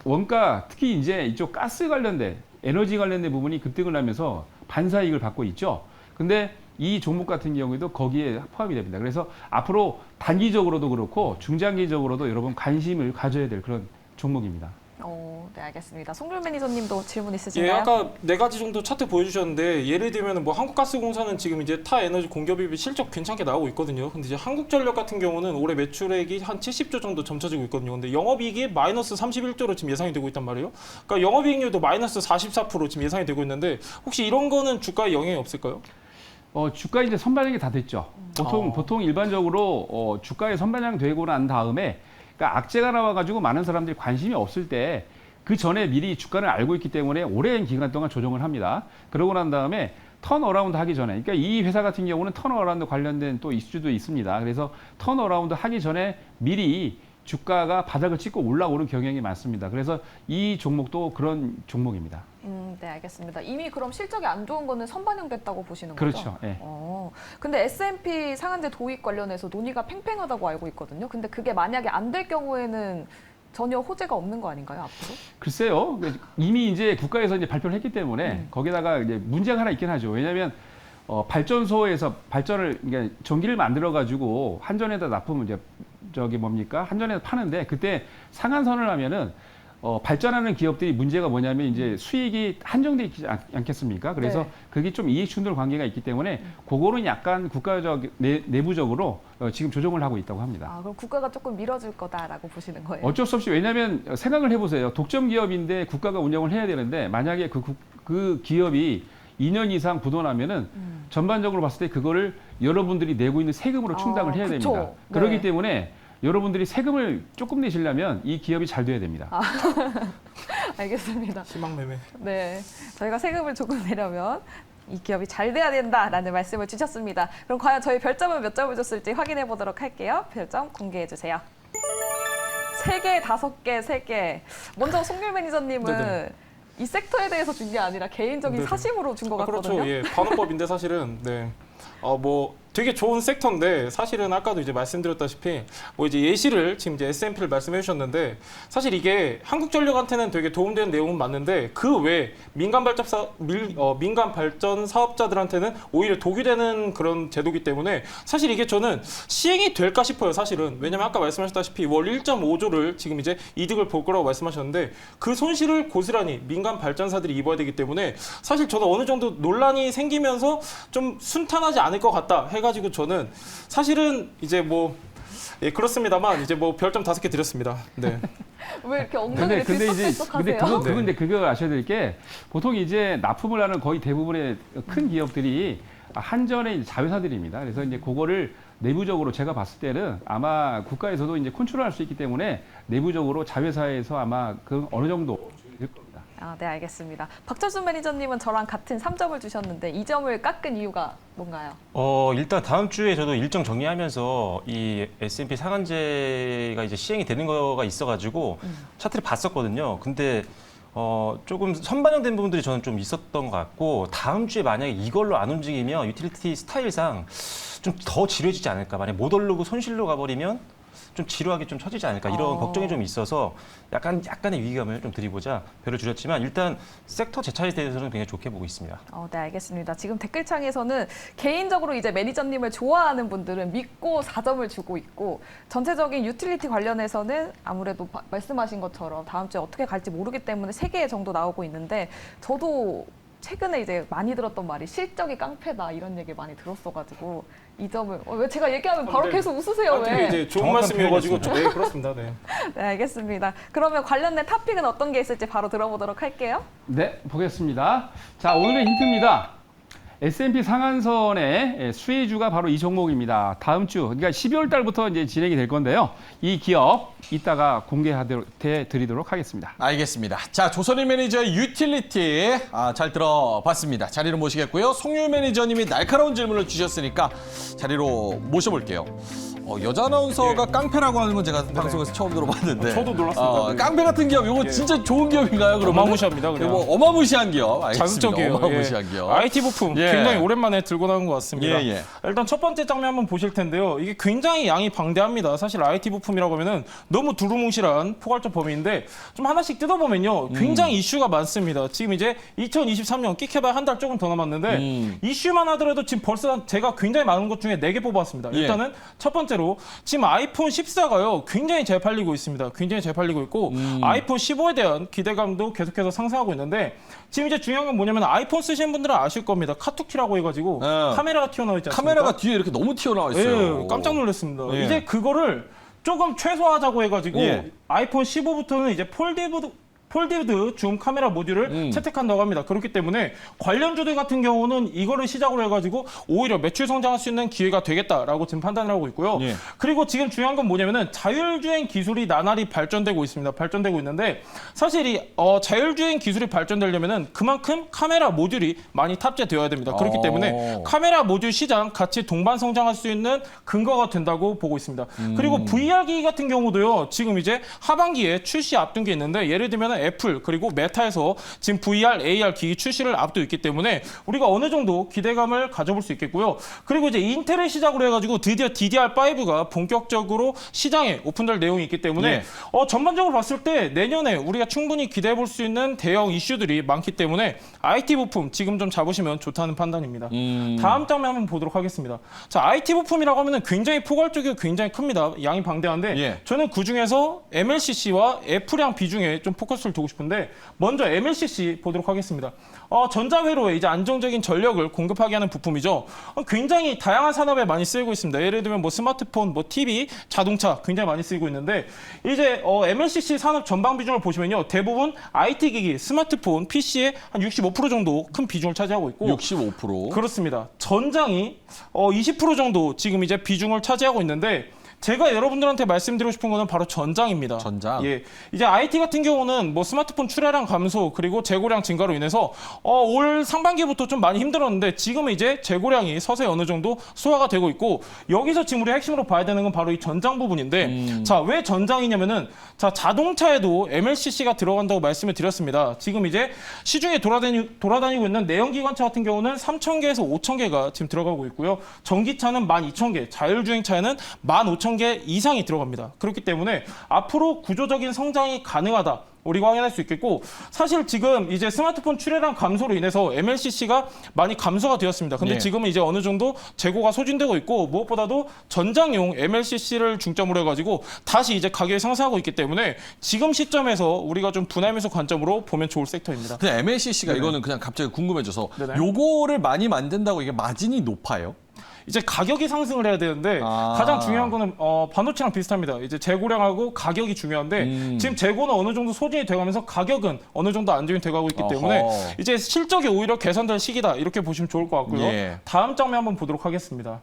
원가 특히 이제 이쪽 가스 관련된 에너지 관련된 부분이 급등을 하면서 반사이익을 받고 있죠. 근데 이 종목 같은 경우에도 거기에 포함이 됩니다. 그래서 앞으로 단기적으로도 그렇고 중장기적으로도 여러분 관심을 가져야 될 그런 종목입니다.
네, 알겠습니다. 송길 매니저님도 질문
예,
있으신가요?
아까 4가지 정도 차트 보여주셨는데 예를 들면 뭐 한국가스공사는 지금 이제 타 에너지 공급입이 실적 괜찮게 나오고 있거든요. 근데 이제 한국전력 같은 경우는 올해 매출액이 한 70조 정도 점쳐지고 있거든요. 근데 영업이익이 마이너스 31조로 지금 예상이 되고 있단 말이에요. 그러니까 영업이익률도 마이너스 44% 지금 예상이 되고 있는데 혹시 이런 거는 주가에 영향이 없을까요?
주가 이제 선반영이 다 됐죠. 보통 일반적으로 주가에 선반영 되고 난 다음에 그러니까 악재가 나와가지고 많은 사람들이 관심이 없을 때 그 전에 미리 주가를 알고 있기 때문에 오랜 기간 동안 조정을 합니다. 그러고 난 다음에 턴어라운드 하기 전에, 그러니까 이 회사 같은 경우는 턴어라운드 관련된 또 이슈도 있습니다. 그래서 턴어라운드 하기 전에 미리 주가가 바닥을 찍고 올라오는 경향이 많습니다. 그래서 이 종목도 그런 종목입니다.
네, 알겠습니다. 이미 그럼 실적이 안 좋은 거는 선반영됐다고 보시는 거죠?
그렇죠. 예.
근데 S&P 상한제 도입 관련해서 논의가 팽팽하다고 알고 있거든요. 근데 그게 만약에 안 될 경우에는 전혀 호재가 없는 거 아닌가요, 앞으로?
글쎄요. 이미 이제 국가에서 이제 발표를 했기 때문에 거기다가 이제 문제가 하나 있긴 하죠. 왜냐하면 발전소에서 그러니까 전기를 만들어 가지고 한전에다 납품 한전에다 파는데 그때 상한선을 하면은 발전하는 기업들이 문제가 뭐냐면 이제 수익이 한정돼 있지 않겠습니까? 그래서
네.
그게 좀 이익 충돌 관계가 있기 때문에 그거는 약간 국가적 내부적으로 지금 조정을 하고 있다고 합니다.
그럼 국가가 조금 밀어줄 거다라고 보시는 거예요?
어쩔 수 없이 왜냐하면 생각을 해보세요. 독점 기업인데 국가가 운영을 해야 되는데 만약에 그 기업이 2년 이상 부도나면은 전반적으로 봤을 때 그거를 여러분들이 내고 있는 세금으로 충당을 해야
그쵸.
됩니다.
네.
그렇기 때문에 여러분들이 세금을 조금 내시려면 이 기업이 잘 돼야 됩니다.
알겠습니다.
희망매매.
네, 저희가 세금을 조금 내려면 이 기업이 잘 돼야 된다라는 말씀을 주셨습니다. 그럼 과연 저희 별점은 몇 점을 줬을지 확인해 보도록 할게요. 별점 공개해 주세요. 3개, 5개, 3개. 먼저 송길 매니저님은
네네.
이 섹터에 대해서 준 게 아니라 개인적인
네네.
사심으로 준 것 같거든요.
그렇죠. 예, 반어법인데 사실은 네. 되게 좋은 섹터인데 사실은 아까도 이제 말씀드렸다시피 뭐 이제 예시를 지금 이제 S&P를 말씀해 주셨는데 사실 이게 한국전력한테는 되게 도움되는 내용은 맞는데 그 외 민간 발전 사업자들한테는 오히려 독이 되는 그런 제도기 때문에 사실 이게 저는 시행이 될까 싶어요. 사실은 왜냐면 아까 말씀하셨다시피 월 1.5조를 지금 이제 이득을 볼 거라고 말씀하셨는데 그 손실을 고스란히 민간 발전사들이 입어야 되기 때문에 사실 저는 어느 정도 논란이 생기면서 좀 순탄하지 않을 것 같다 해가지고 저는 사실은 이제 뭐 예, 그렇습니다만 이제 뭐 별점 5개 드렸습니다. 네.
왜 이렇게 엉덩이를 들썩들썩하세요?
그거 아셔야 될 게 보통 이제 납품을 하는 거의 대부분의 큰 기업들이 한전의 이제 자회사들입니다. 그래서 이제 그거를 내부적으로 제가 봤을 때는 아마 국가에서도 이제 컨트롤할 수 있기 때문에 내부적으로 자회사에서 아마 그 어느 정도 될 겁니다.
아, 네, 알겠습니다. 박철순 매니저님은 저랑 같은 3점을 주셨는데 이 점을 깎은 이유가 뭔가요?
일단 다음 주에 저도 일정 정리하면서 이 S&P 상한제가 이제 시행이 되는 거가 있어가지고 차트를 봤었거든요. 근데 조금 선반영된 부분들이 저는 좀 있었던 것 같고 다음 주에 만약에 이걸로 안 움직이면 유틸리티 스타일상 좀 더 지루해지지 않을까. 만약에 못 오르고 손실로 가버리면 좀 지루하게 좀 처지지 않을까 이런 걱정이 좀 있어서 약간의 위기감을 좀 드리고자 별을 줄였지만 일단 섹터 재차에 대해서는 굉장히 좋게 보고 있습니다.
네, 알겠습니다. 지금 댓글창에서는 개인적으로 이제 매니저님을 좋아하는 분들은 믿고 4점을 주고 있고 전체적인 유틸리티 관련해서는 아무래도 말씀하신 것처럼 다음 주에 어떻게 갈지 모르기 때문에 3개 정도 나오고 있는데 저도 최근에 이제 많이 들었던 말이 실적이 깡패다 이런 얘기 많이 들었어가지고 이 점을 왜 제가 얘기하면 바로
네.
계속 웃으세요
되게
왜?
이제 좋은
정확한
말씀이어가지고 네 그렇습니다. 네.
네, 알겠습니다. 그러면 관련된 토픽은 어떤 게 있을지 바로 들어보도록 할게요.
네, 보겠습니다. 자, 오늘의 힌트입니다. S&P 상한선의 수혜주가 바로 이 종목입니다. 다음 주, 그러니까 12월 달부터 이제 진행이 될 건데요. 이 기업 이따가 공개해 드리도록 하겠습니다.
알겠습니다. 자, 조선일 매니저의 유틸리티 잘 들어봤습니다. 자리로 모시겠고요. 송유 매니저님이 날카로운 질문을 주셨으니까 자리로 모셔볼게요. 여자 아나운서가 깡패라고 하는 건 제가 방송에서 처음 들어봤는데.
저도 놀랐습니다. 네.
깡패 같은 기업, 이거 진짜 좋은 기업인가요? 그러면?
어마무시합니다. 그냥.
뭐 어마무시한 기업. 알겠습니다.
자극적이에요.
어마무시한 기업.
IT 부품
예.
굉장히 오랜만에 들고 나온 것 같습니다.
예.
일단 첫 번째 장면 한번 보실 텐데요. 이게 굉장히 양이 방대합니다. 사실 IT 부품이라고 하면은 너무 두루뭉실한 포괄적 범위인데 좀 하나씩 뜯어보면요. 굉장히 이슈가 많습니다. 지금 이제 2023년 끽해봐야 한 달 조금 더 남았는데 이슈만 하더라도 지금 벌써 제가 굉장히 많은 것 중에 4개 뽑아왔습니다.
예.
일단은 첫 번째로 지금 아이폰 14가요. 굉장히 잘 팔리고 있습니다. 굉장히 잘 팔리고 있고 아이폰 15에 대한 기대감도 계속해서 상승하고 있는데 지금 이제 중요한 건 뭐냐면 아이폰 쓰시는 분들은 아실 겁니다. 카툭키라고 해가지고 카메라가 튀어나와 있지 않습니까?
카메라가 뒤에 이렇게 너무 튀어나와 있어요.
예, 깜짝 놀랐습니다.
예.
이제 그거를 조금 최소화하자고 해가지고
예.
아이폰 15부터는 이제 폴디드 줌 카메라 모듈을 채택한다고 합니다. 그렇기 때문에 관련주들 같은 경우는 이거를 시작으로 해가지고 오히려 매출 성장할 수 있는 기회가 되겠다라고 지금 판단을 하고 있고요.
예.
그리고 지금 중요한 건 뭐냐면은 자율주행 기술이 나날이 발전되고 있습니다. 발전되고 있는데 사실 이 자율주행 기술이 발전되려면은 그만큼 카메라 모듈이 많이 탑재되어야 됩니다. 그렇기 때문에 카메라 모듈 시장 같이 동반 성장할 수 있는 근거가 된다고 보고 있습니다. 그리고 VR 기기 같은 경우도요. 지금 이제 하반기에 출시 앞둔 게 있는데 예를 들면 애플 그리고 메타에서 지금 VR, AR 기기 출시를 앞두고 있기 때문에 우리가 어느 정도 기대감을 가져볼 수 있겠고요. 그리고 이제 인텔을 시작으로 해가지고 드디어 DDR5가 본격적으로 시장에 오픈될 내용이 있기 때문에
예.
전반적으로 봤을 때 내년에 우리가 충분히 기대해 볼 수 있는 대형 이슈들이 많기 때문에 IT 부품 지금 좀 잡으시면 좋다는 판단입니다. 다음 장면 한번 보도록 하겠습니다. 자, IT 부품이라고 하면 굉장히 포괄적이고 굉장히 큽니다. 양이 방대한데
예.
저는 그중에서 MLCC와 애플량 비중에 좀 포커스를 두고 싶은데 먼저 MLCC 보도록 하겠습니다. 전자회로에 이제 안정적인 전력을 공급하게 하는 부품이죠. 굉장히 다양한 산업에 많이 쓰이고 있습니다. 예를 들면 뭐 스마트폰, 뭐 TV, 자동차 굉장히 많이 쓰이고 있는데 이제 MLCC 산업 전방 비중을 보시면요. 대부분 IT 기기, 스마트폰, PC의 한 65% 정도 큰 비중을 차지하고 있고
65%.
그렇습니다. 전장이 20% 정도 지금 이제 비중을 차지하고 있는데 제가 여러분들한테 말씀드리고 싶은 거는 바로 전장입니다.
전장.
예, 이제 IT 같은 경우는 뭐 스마트폰 출하량 감소 그리고 재고량 증가로 인해서 올 상반기부터 좀 많이 힘들었는데 지금은 이제 재고량이 서서히 어느 정도 소화가 되고 있고 여기서 지금 우리 핵심으로 봐야 되는 건 바로 이 전장 부분인데 자, 왜 전장이냐면은 자, 자동차에도 MLCC가 들어간다고 말씀을 드렸습니다. 지금 이제 시중에 돌아다니고 있는 내연기관차 같은 경우는 3,000개에서 5,000개가 지금 들어가고 있고요. 전기차는 12,000개, 자율주행차에는 15,000개 이상이 들어갑니다. 그렇기 때문에 앞으로 구조적인 성장이 가능하다. 우리가 확인할 수 있겠고 사실 지금 이제 스마트폰 출하량 감소로 인해서 MLCC가 많이 감소가 되었습니다. 근데
예.
지금은 이제 어느 정도 재고가 소진되고 있고 무엇보다도 전장용 MLCC를 중점으로 해가지고 다시 이제 가격이 상승하고 있기 때문에 지금 시점에서 우리가 좀 분할매수 관점으로 보면 좋을 섹터입니다.
근데 MLCC가 이거는 그냥 갑자기 궁금해져서
네네.
요거를 많이 만든다고 이게 마진이 높아요?
이제 가격이 상승을 해야 되는데
아.
가장 중요한 거는 반도체랑 비슷합니다. 이제 재고량하고 가격이 중요한데 지금 재고는 어느 정도 소진이 돼가면서 가격은 어느 정도 안정이 돼가고 있기 때문에
어허.
이제 실적이 오히려 개선될 시기다 이렇게 보시면 좋을 것 같고요.
예.
다음 장면 한번 보도록 하겠습니다.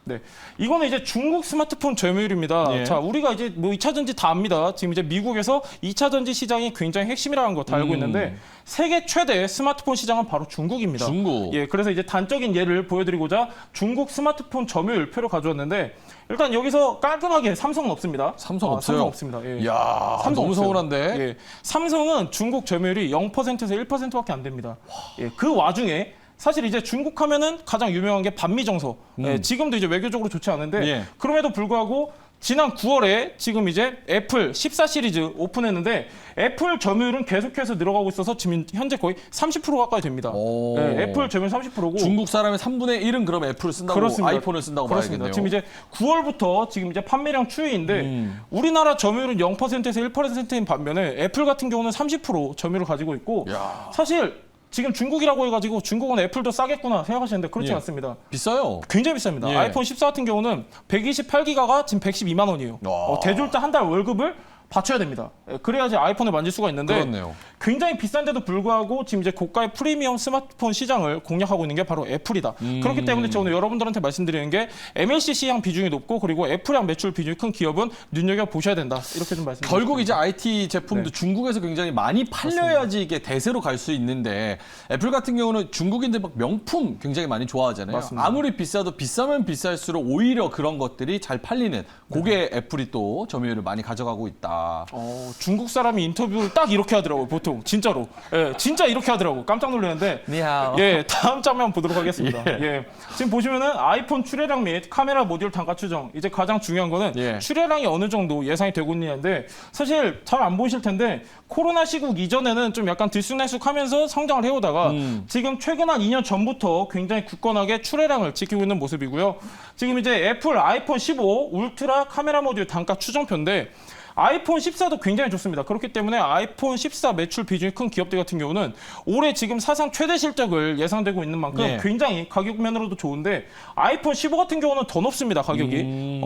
네, 이거는 이제 중국 스마트폰 점유율입니다.
예.
자, 우리가 이제 뭐 2차 전지 다 압니다. 지금 이제 미국에서 2차 전지 시장이 굉장히 핵심이라는 거 다 알고 있는데 세계 최대 스마트폰 시장은 바로 중국입니다.
중국.
예, 그래서 이제 단적인 예를 보여드리고자 중국 스마트폰 점유율 표를 가져왔는데 일단 여기서 깔끔하게 삼성은 없습니다.
삼성 없어요?
삼성 없습니다. 예.
이야,
삼성
너무
없어요.
서운한데.
예, 삼성은 중국 점유율이 0%에서 1%밖에 안 됩니다. 예, 그 와중에 사실 이제 중국 하면은 가장 유명한 게 반미정서. 예, 지금도 이제 외교적으로 좋지 않은데
예.
그럼에도 불구하고 지난 9월에 지금 이제 애플 14 시리즈 오픈했는데 애플 점유율은 계속해서 늘어가고 있어서 지금 현재 거의 30% 가까이 됩니다.
오.
예, 애플 점유율 30%고
중국 사람의 3분의 1은 그럼 애플을 쓴다고
그렇습니다.
아이폰을 쓴다고
그렇습니다.
봐야겠네요.
지금 이제 9월부터 지금 이제 판매량 추이인데 우리나라 점유율은 0%에서 1%인 반면에 애플 같은 경우는 30% 점유율을 가지고 있고
야.
사실 지금 중국이라고 해가지고 중국은 애플도 싸겠구나 생각하시는데 그렇지
예.
않습니다.
비싸요.
굉장히 비쌉니다.
예.
아이폰 14 같은 경우는 128기가가 지금 112만 원이에요.
와.
대졸자 한 달 월급을 받쳐야 됩니다. 예, 그래야지 아이폰을 만질 수가 있는데
그렇네요.
굉장히 비싼데도 불구하고 지금 이제 고가의 프리미엄 스마트폰 시장을 공략하고 있는 게 바로 애플이다. 그렇기 때문에 제가 오늘 여러분들한테 말씀드리는 게 MLCC향 비중이 높고 그리고 애플향 매출 비중이 큰 기업은 눈여겨보셔야 된다. 이렇게 좀 말씀드립니다.
결국 이제 IT 제품도
네.
중국에서 굉장히 많이 팔려야지 이게 대세로 갈 수 있는데 애플 같은 경우는 중국인들 막 명품 굉장히 많이 좋아하잖아요.
맞습니다.
아무리 비싸도 비싸면 비쌀수록 오히려 그런 것들이 잘 팔리는 그게 애플이 또 점유율을 많이 가져가고 있다.
중국 사람이 인터뷰를 딱 이렇게 하더라고요. 보통 진짜로. 예, 진짜 이렇게 하더라고. 깜짝 놀랐는데.
니하오.
예, 다음 장면 보도록 하겠습니다. 예. 지금 보시면은 아이폰 출하량 및 카메라 모듈 단가 추정. 이제 가장 중요한 거는
예.
출하량이 어느 정도 예상이 되고 있느냐인데 사실 잘 안 보이실 텐데 코로나 시국 이전에는 좀 약간 들쑥날쑥하면서 성장을 해오다가 지금 최근 한 2년 전부터 굉장히 굳건하게 출하량을 지키고 있는 모습이고요. 지금 이제 애플 아이폰 15 울트라 카메라 모듈 단가 추정표인데 아이폰 14도 굉장히 좋습니다. 그렇기 때문에 아이폰 14 매출 비중이 큰 기업들 같은 경우는 올해 지금 사상 최대 실적을 예상되고 있는 만큼
네.
굉장히 가격 면으로도 좋은데 아이폰 15 같은 경우는 더 높습니다. 가격이.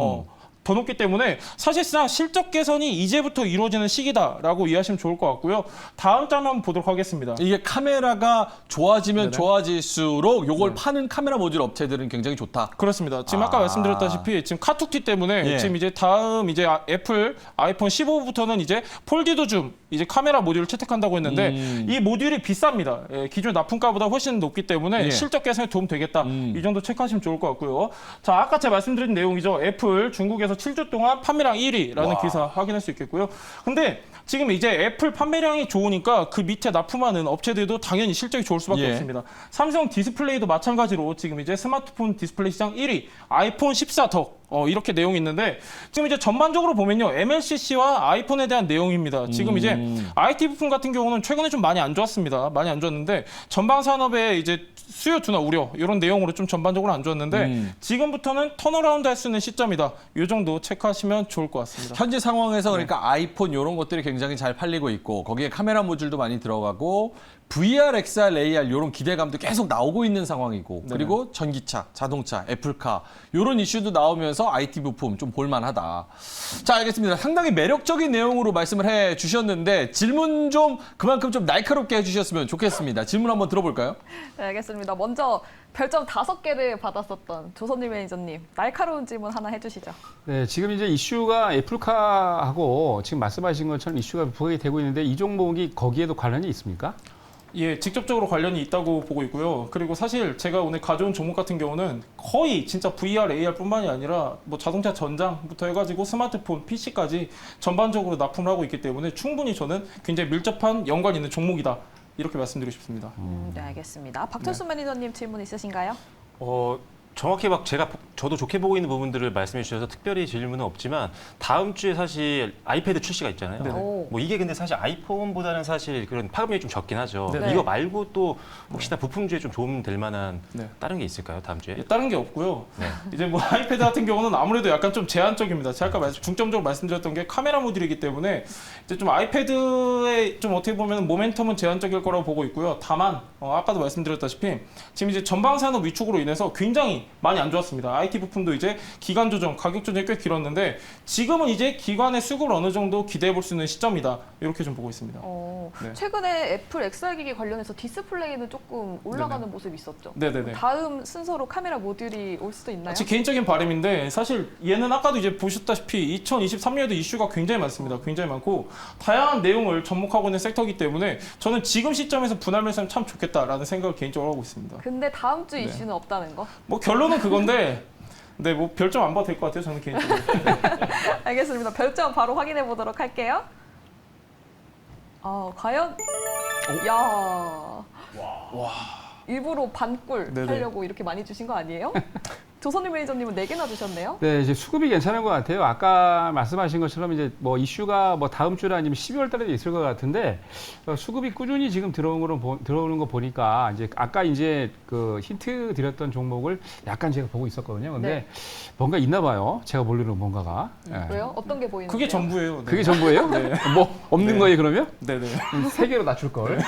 더 높기 때문에 사실상 실적 개선이 이제부터 이루어지는 시기다라고 이해하시면 좋을 것 같고요. 다음 장면 한번 보도록 하겠습니다.
이게 카메라가 좋아지면
네네.
좋아질수록 요걸 파는 카메라 모듈 업체들은 굉장히 좋다.
그렇습니다. 지금 아까 말씀드렸다시피 지금 카툭튀 때문에
예.
지금 이제 다음 이제 애플 아이폰 15부터는 이제 폴디도 줌 이제 카메라 모듈을 채택한다고 했는데 이 모듈이 비쌉니다. 예, 기존 납품가보다 훨씬 높기 때문에
예.
실적 개선에 도움 되겠다. 이 정도 체크하시면 좋을 것 같고요. 자, 아까 제가 말씀드린 내용이죠. 애플 중국에서 7주 동안 판매량 1위라는 기사 확인할 수 있겠고요. 근데 지금 이제 애플 판매량이 좋으니까 그 밑에 납품하는 업체들도 당연히 실적이 좋을 수밖에
예.
없습니다. 삼성 디스플레이도 마찬가지로 지금 이제 스마트폰 디스플레이 시장 1위, 아이폰 14 더. 이렇게 내용이 있는데 지금 이제 전반적으로 보면요. MLCC와 아이폰에 대한 내용입니다. 지금 이제 IT 부품 같은 경우는 최근에 좀 많이 안 좋았습니다. 많이 안 좋았는데 전방 산업의 이제 수요 둔화 우려 이런 내용으로 좀 전반적으로 안 좋았는데 지금부터는 턴어라운드 할 수 있는 시점이다. 이 정도 체크하시면 좋을 것 같습니다.
현재 상황에서 그러니까 아이폰 이런 것들이 굉장히 잘 팔리고 있고 거기에 카메라 모듈도 많이 들어가고 VR, XR, AR 이런 기대감도 계속 나오고 있는 상황이고
네네.
그리고 전기차, 자동차, 애플카 이런 이슈도 나오면서 IT 부품 좀 볼만하다. 자, 알겠습니다. 상당히 매력적인 내용으로 말씀을 해 주셨는데 질문 좀 그만큼 좀 날카롭게 해주셨으면 좋겠습니다. 질문 한번 들어볼까요?
네, 알겠습니다. 먼저 별점 5개를 받았었던 조선일 매니저님, 날카로운 질문 하나 해주시죠.
네, 지금 이제 이슈가 애플카하고 지금 말씀하신 것처럼 이슈가 부각이 되고 있는데 이 종목이 거기에도 관련이 있습니까?
예, 직접적으로 관련이 있다고 보고 있고요. 그리고 사실 제가 오늘 가져온 종목 같은 경우는 거의 진짜 VR, AR뿐만이 아니라 뭐 자동차 전장부터 해가지고 스마트폰, PC까지 전반적으로 납품을 하고 있기 때문에 충분히 저는 굉장히 밀접한 연관이 있는 종목이다. 이렇게 말씀드리고 싶습니다.
네, 알겠습니다. 박철수 매니저님 질문 있으신가요?
정확히 막 저도 좋게 보고 있는 부분들을 말씀해 주셔서 특별히 질문은 없지만 다음 주에 사실 아이패드 출시가 있잖아요.
네네.
오.
뭐 이게 근데 사실 아이폰보다는 사실 그런 파급력이 좀 적긴 하죠.
네네.
이거 말고 또 혹시나 부품주에 좀 도움 될 만한
네.
다른 게 있을까요? 다음 주에?
예, 다른 게 없고요.
네.
이제 뭐 아이패드 같은 경우는 아무래도 약간 좀 제한적입니다. 제가 아까 중점적으로 말씀드렸던 게 카메라 모듈이기 때문에 이제 좀 아이패드의 좀 어떻게 보면 모멘텀은 제한적일 거라고 보고 있고요. 다만 아까도 말씀드렸다시피 지금 이제 전방 산업 위축으로 인해서 굉장히 많이 안 좋았습니다. IT 부품도 이제 기간 조정, 가격 조정이 꽤 길었는데 지금은 이제 기관의 수급을 어느 정도 기대해 볼 수 있는 시점이다. 이렇게 좀 보고 있습니다.
네.
네.
최근에 애플 XR 기기 관련해서 디스플레이는 조금 올라가는 모습이 있었죠.
네네네.
다음 순서로 카메라 모듈이 올 수도 있나요?
제 개인적인 바람인데 사실 얘는 아까도 이제 보셨다시피 2023년에도 이슈가 굉장히 많습니다. 굉장히 많고 다양한 내용을 접목하고 있는 섹터이기 때문에 저는 지금 시점에서 분할 매수하면 참 좋겠다라는 생각을 개인적으로 하고 있습니다.
근데 다음 주
네.
이슈는 없다는 거?
뭐 결론은 그건데 네, 뭐 별점 안 봐도 될 것 같아요. 저는 개인적으로.
알겠습니다. 별점 바로 확인해 보도록 할게요. 과연? 야. 일부러 반꿀
네네.
하려고 이렇게 많이 주신 거 아니에요? 조선일 매니저님은 4개나 주셨네요.
네, 이제 수급이 괜찮은 것 같아요. 아까 말씀하신 것처럼 이제 뭐 이슈가 뭐 다음 주나 아니면 12월 달에도 있을 것 같은데 수급이 꾸준히 지금 들어오는 거 보니까 이제 아까 이제 그 힌트 드렸던 종목을 약간 제가 보고 있었거든요. 근데
네.
뭔가 있나 봐요. 제가 모르는 뭔가가. 네.
왜요? 어떤 게 보이는데요?
그게 전부예요. 네.
그게 전부예요?
네.
뭐 없는
네.
거예요, 그러면?
네네.
3개로 낮출 걸. 괜히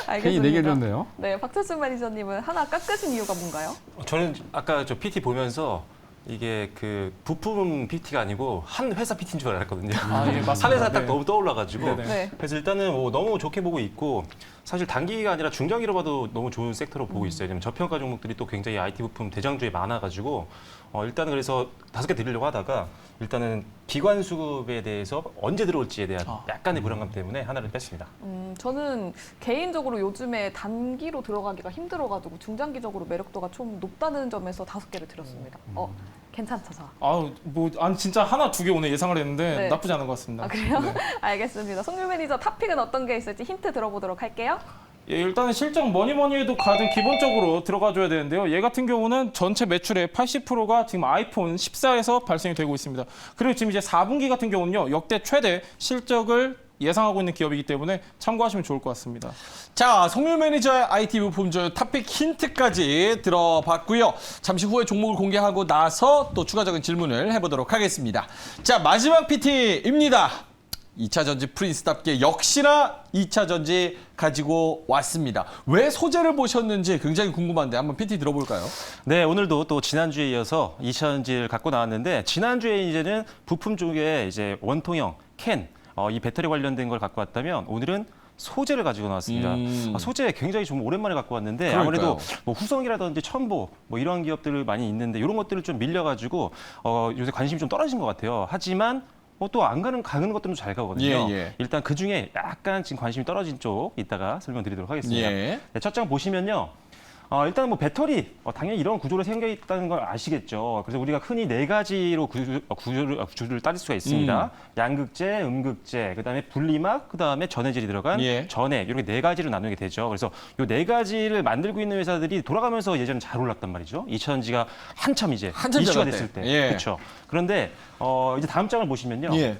알겠습니다.
4개 줬네요.
네, 박철수 매니저님은 하나 깎으신 이유가 뭔가요?
저는 아까 저 PT 보면서 이게 그 부품 PT가 아니고 한 회사 PT인 줄 알았거든요.
아, 예, 맞습니다.
한 회사 딱
네.
너무 떠올라가지고.
네네.
네.
그래서 일단은 뭐 너무 좋게 보고 있고 사실 단기가 아니라 중장기로 봐도 너무 좋은 섹터로 보고 있어요. 왜냐면 저평가 종목들이 또 굉장히 IT 부품 대장주에 많아가지고 일단은 그래서 5개 드리려고 하다가 일단은 기관 수급에 대해서 언제 들어올지에 대한 약간의 불안감 때문에 하나를 뺐습니다.
저는 개인적으로 요즘에 단기로 들어가기가 힘들어가지고 중장기적으로 매력도가 좀 높다는 점에서 5개를 드렸습니다. 괜찮죠, 저?
아니 진짜 하나 두 개 오늘 예상을 했는데
네.
나쁘지 않은 것 같습니다.
아, 그래요?
네.
알겠습니다. 송유 매니저 탑픽은 어떤 게 있을지 힌트 들어보도록 할게요.
예, 일단은 실적 뭐니 해도 가장 기본적으로 들어가줘야 되는데요. 얘 같은 경우는 전체 매출의 80%가 지금 아이폰 14에서 발생이 되고 있습니다. 그리고 지금 이제 4분기 같은 경우는요. 역대 최대 실적을 예상하고 있는 기업이기 때문에 참고하시면 좋을 것 같습니다.
자, 송유 매니저의 IT 부품주 탑픽 힌트까지 들어봤고요. 잠시 후에 종목을 공개하고 나서 또 추가적인 질문을 해보도록 하겠습니다. 자, 마지막 PT입니다. 2차 전지 프린스답게 역시나 2차 전지 가지고 왔습니다. 왜 소재를 보셨는지 굉장히 궁금한데 한번 PT 들어볼까요?
네, 오늘도 또 지난주에 이어서 2차전지를 갖고 나왔는데 지난주에 이제는 부품 쪽에 이제 원통형, 캔, 이 배터리 관련된 걸 갖고 왔다면 오늘은 소재를 가지고 나왔습니다. 소재 굉장히 좀 오랜만에 갖고 왔는데
그러니까요.
아무래도 뭐 후성이라든지 첨보 뭐 이런 기업들 많이 있는데 이런 것들을 좀 밀려가지고 요새 관심이 좀 떨어진 것 같아요. 하지만 또 안 가는 것들은 잘 가거든요.
예.
일단 그 중에 약간 지금 관심이 떨어진 쪽 이따가 설명드리도록 하겠습니다.
예.
네, 첫 장 보시면요. 일단 뭐 배터리 당연히 이런 구조로 생겨 있다는 걸 아시겠죠. 그래서 우리가 흔히 4가지로 구조를 따질 수가 있습니다. 양극재, 음극재, 그다음에 분리막, 그다음에 전해질이 들어간
예.
전해 이렇게 4가지로 나누게 되죠. 그래서 이 4가지를 만들고 있는 회사들이 돌아가면서 예전에 잘 올랐단 말이죠. 2차전지가 한참
한참
이슈가
잘할
됐을
때.
때.
예.
그렇죠. 그런데 이제 다음 장을 보시면요.
예.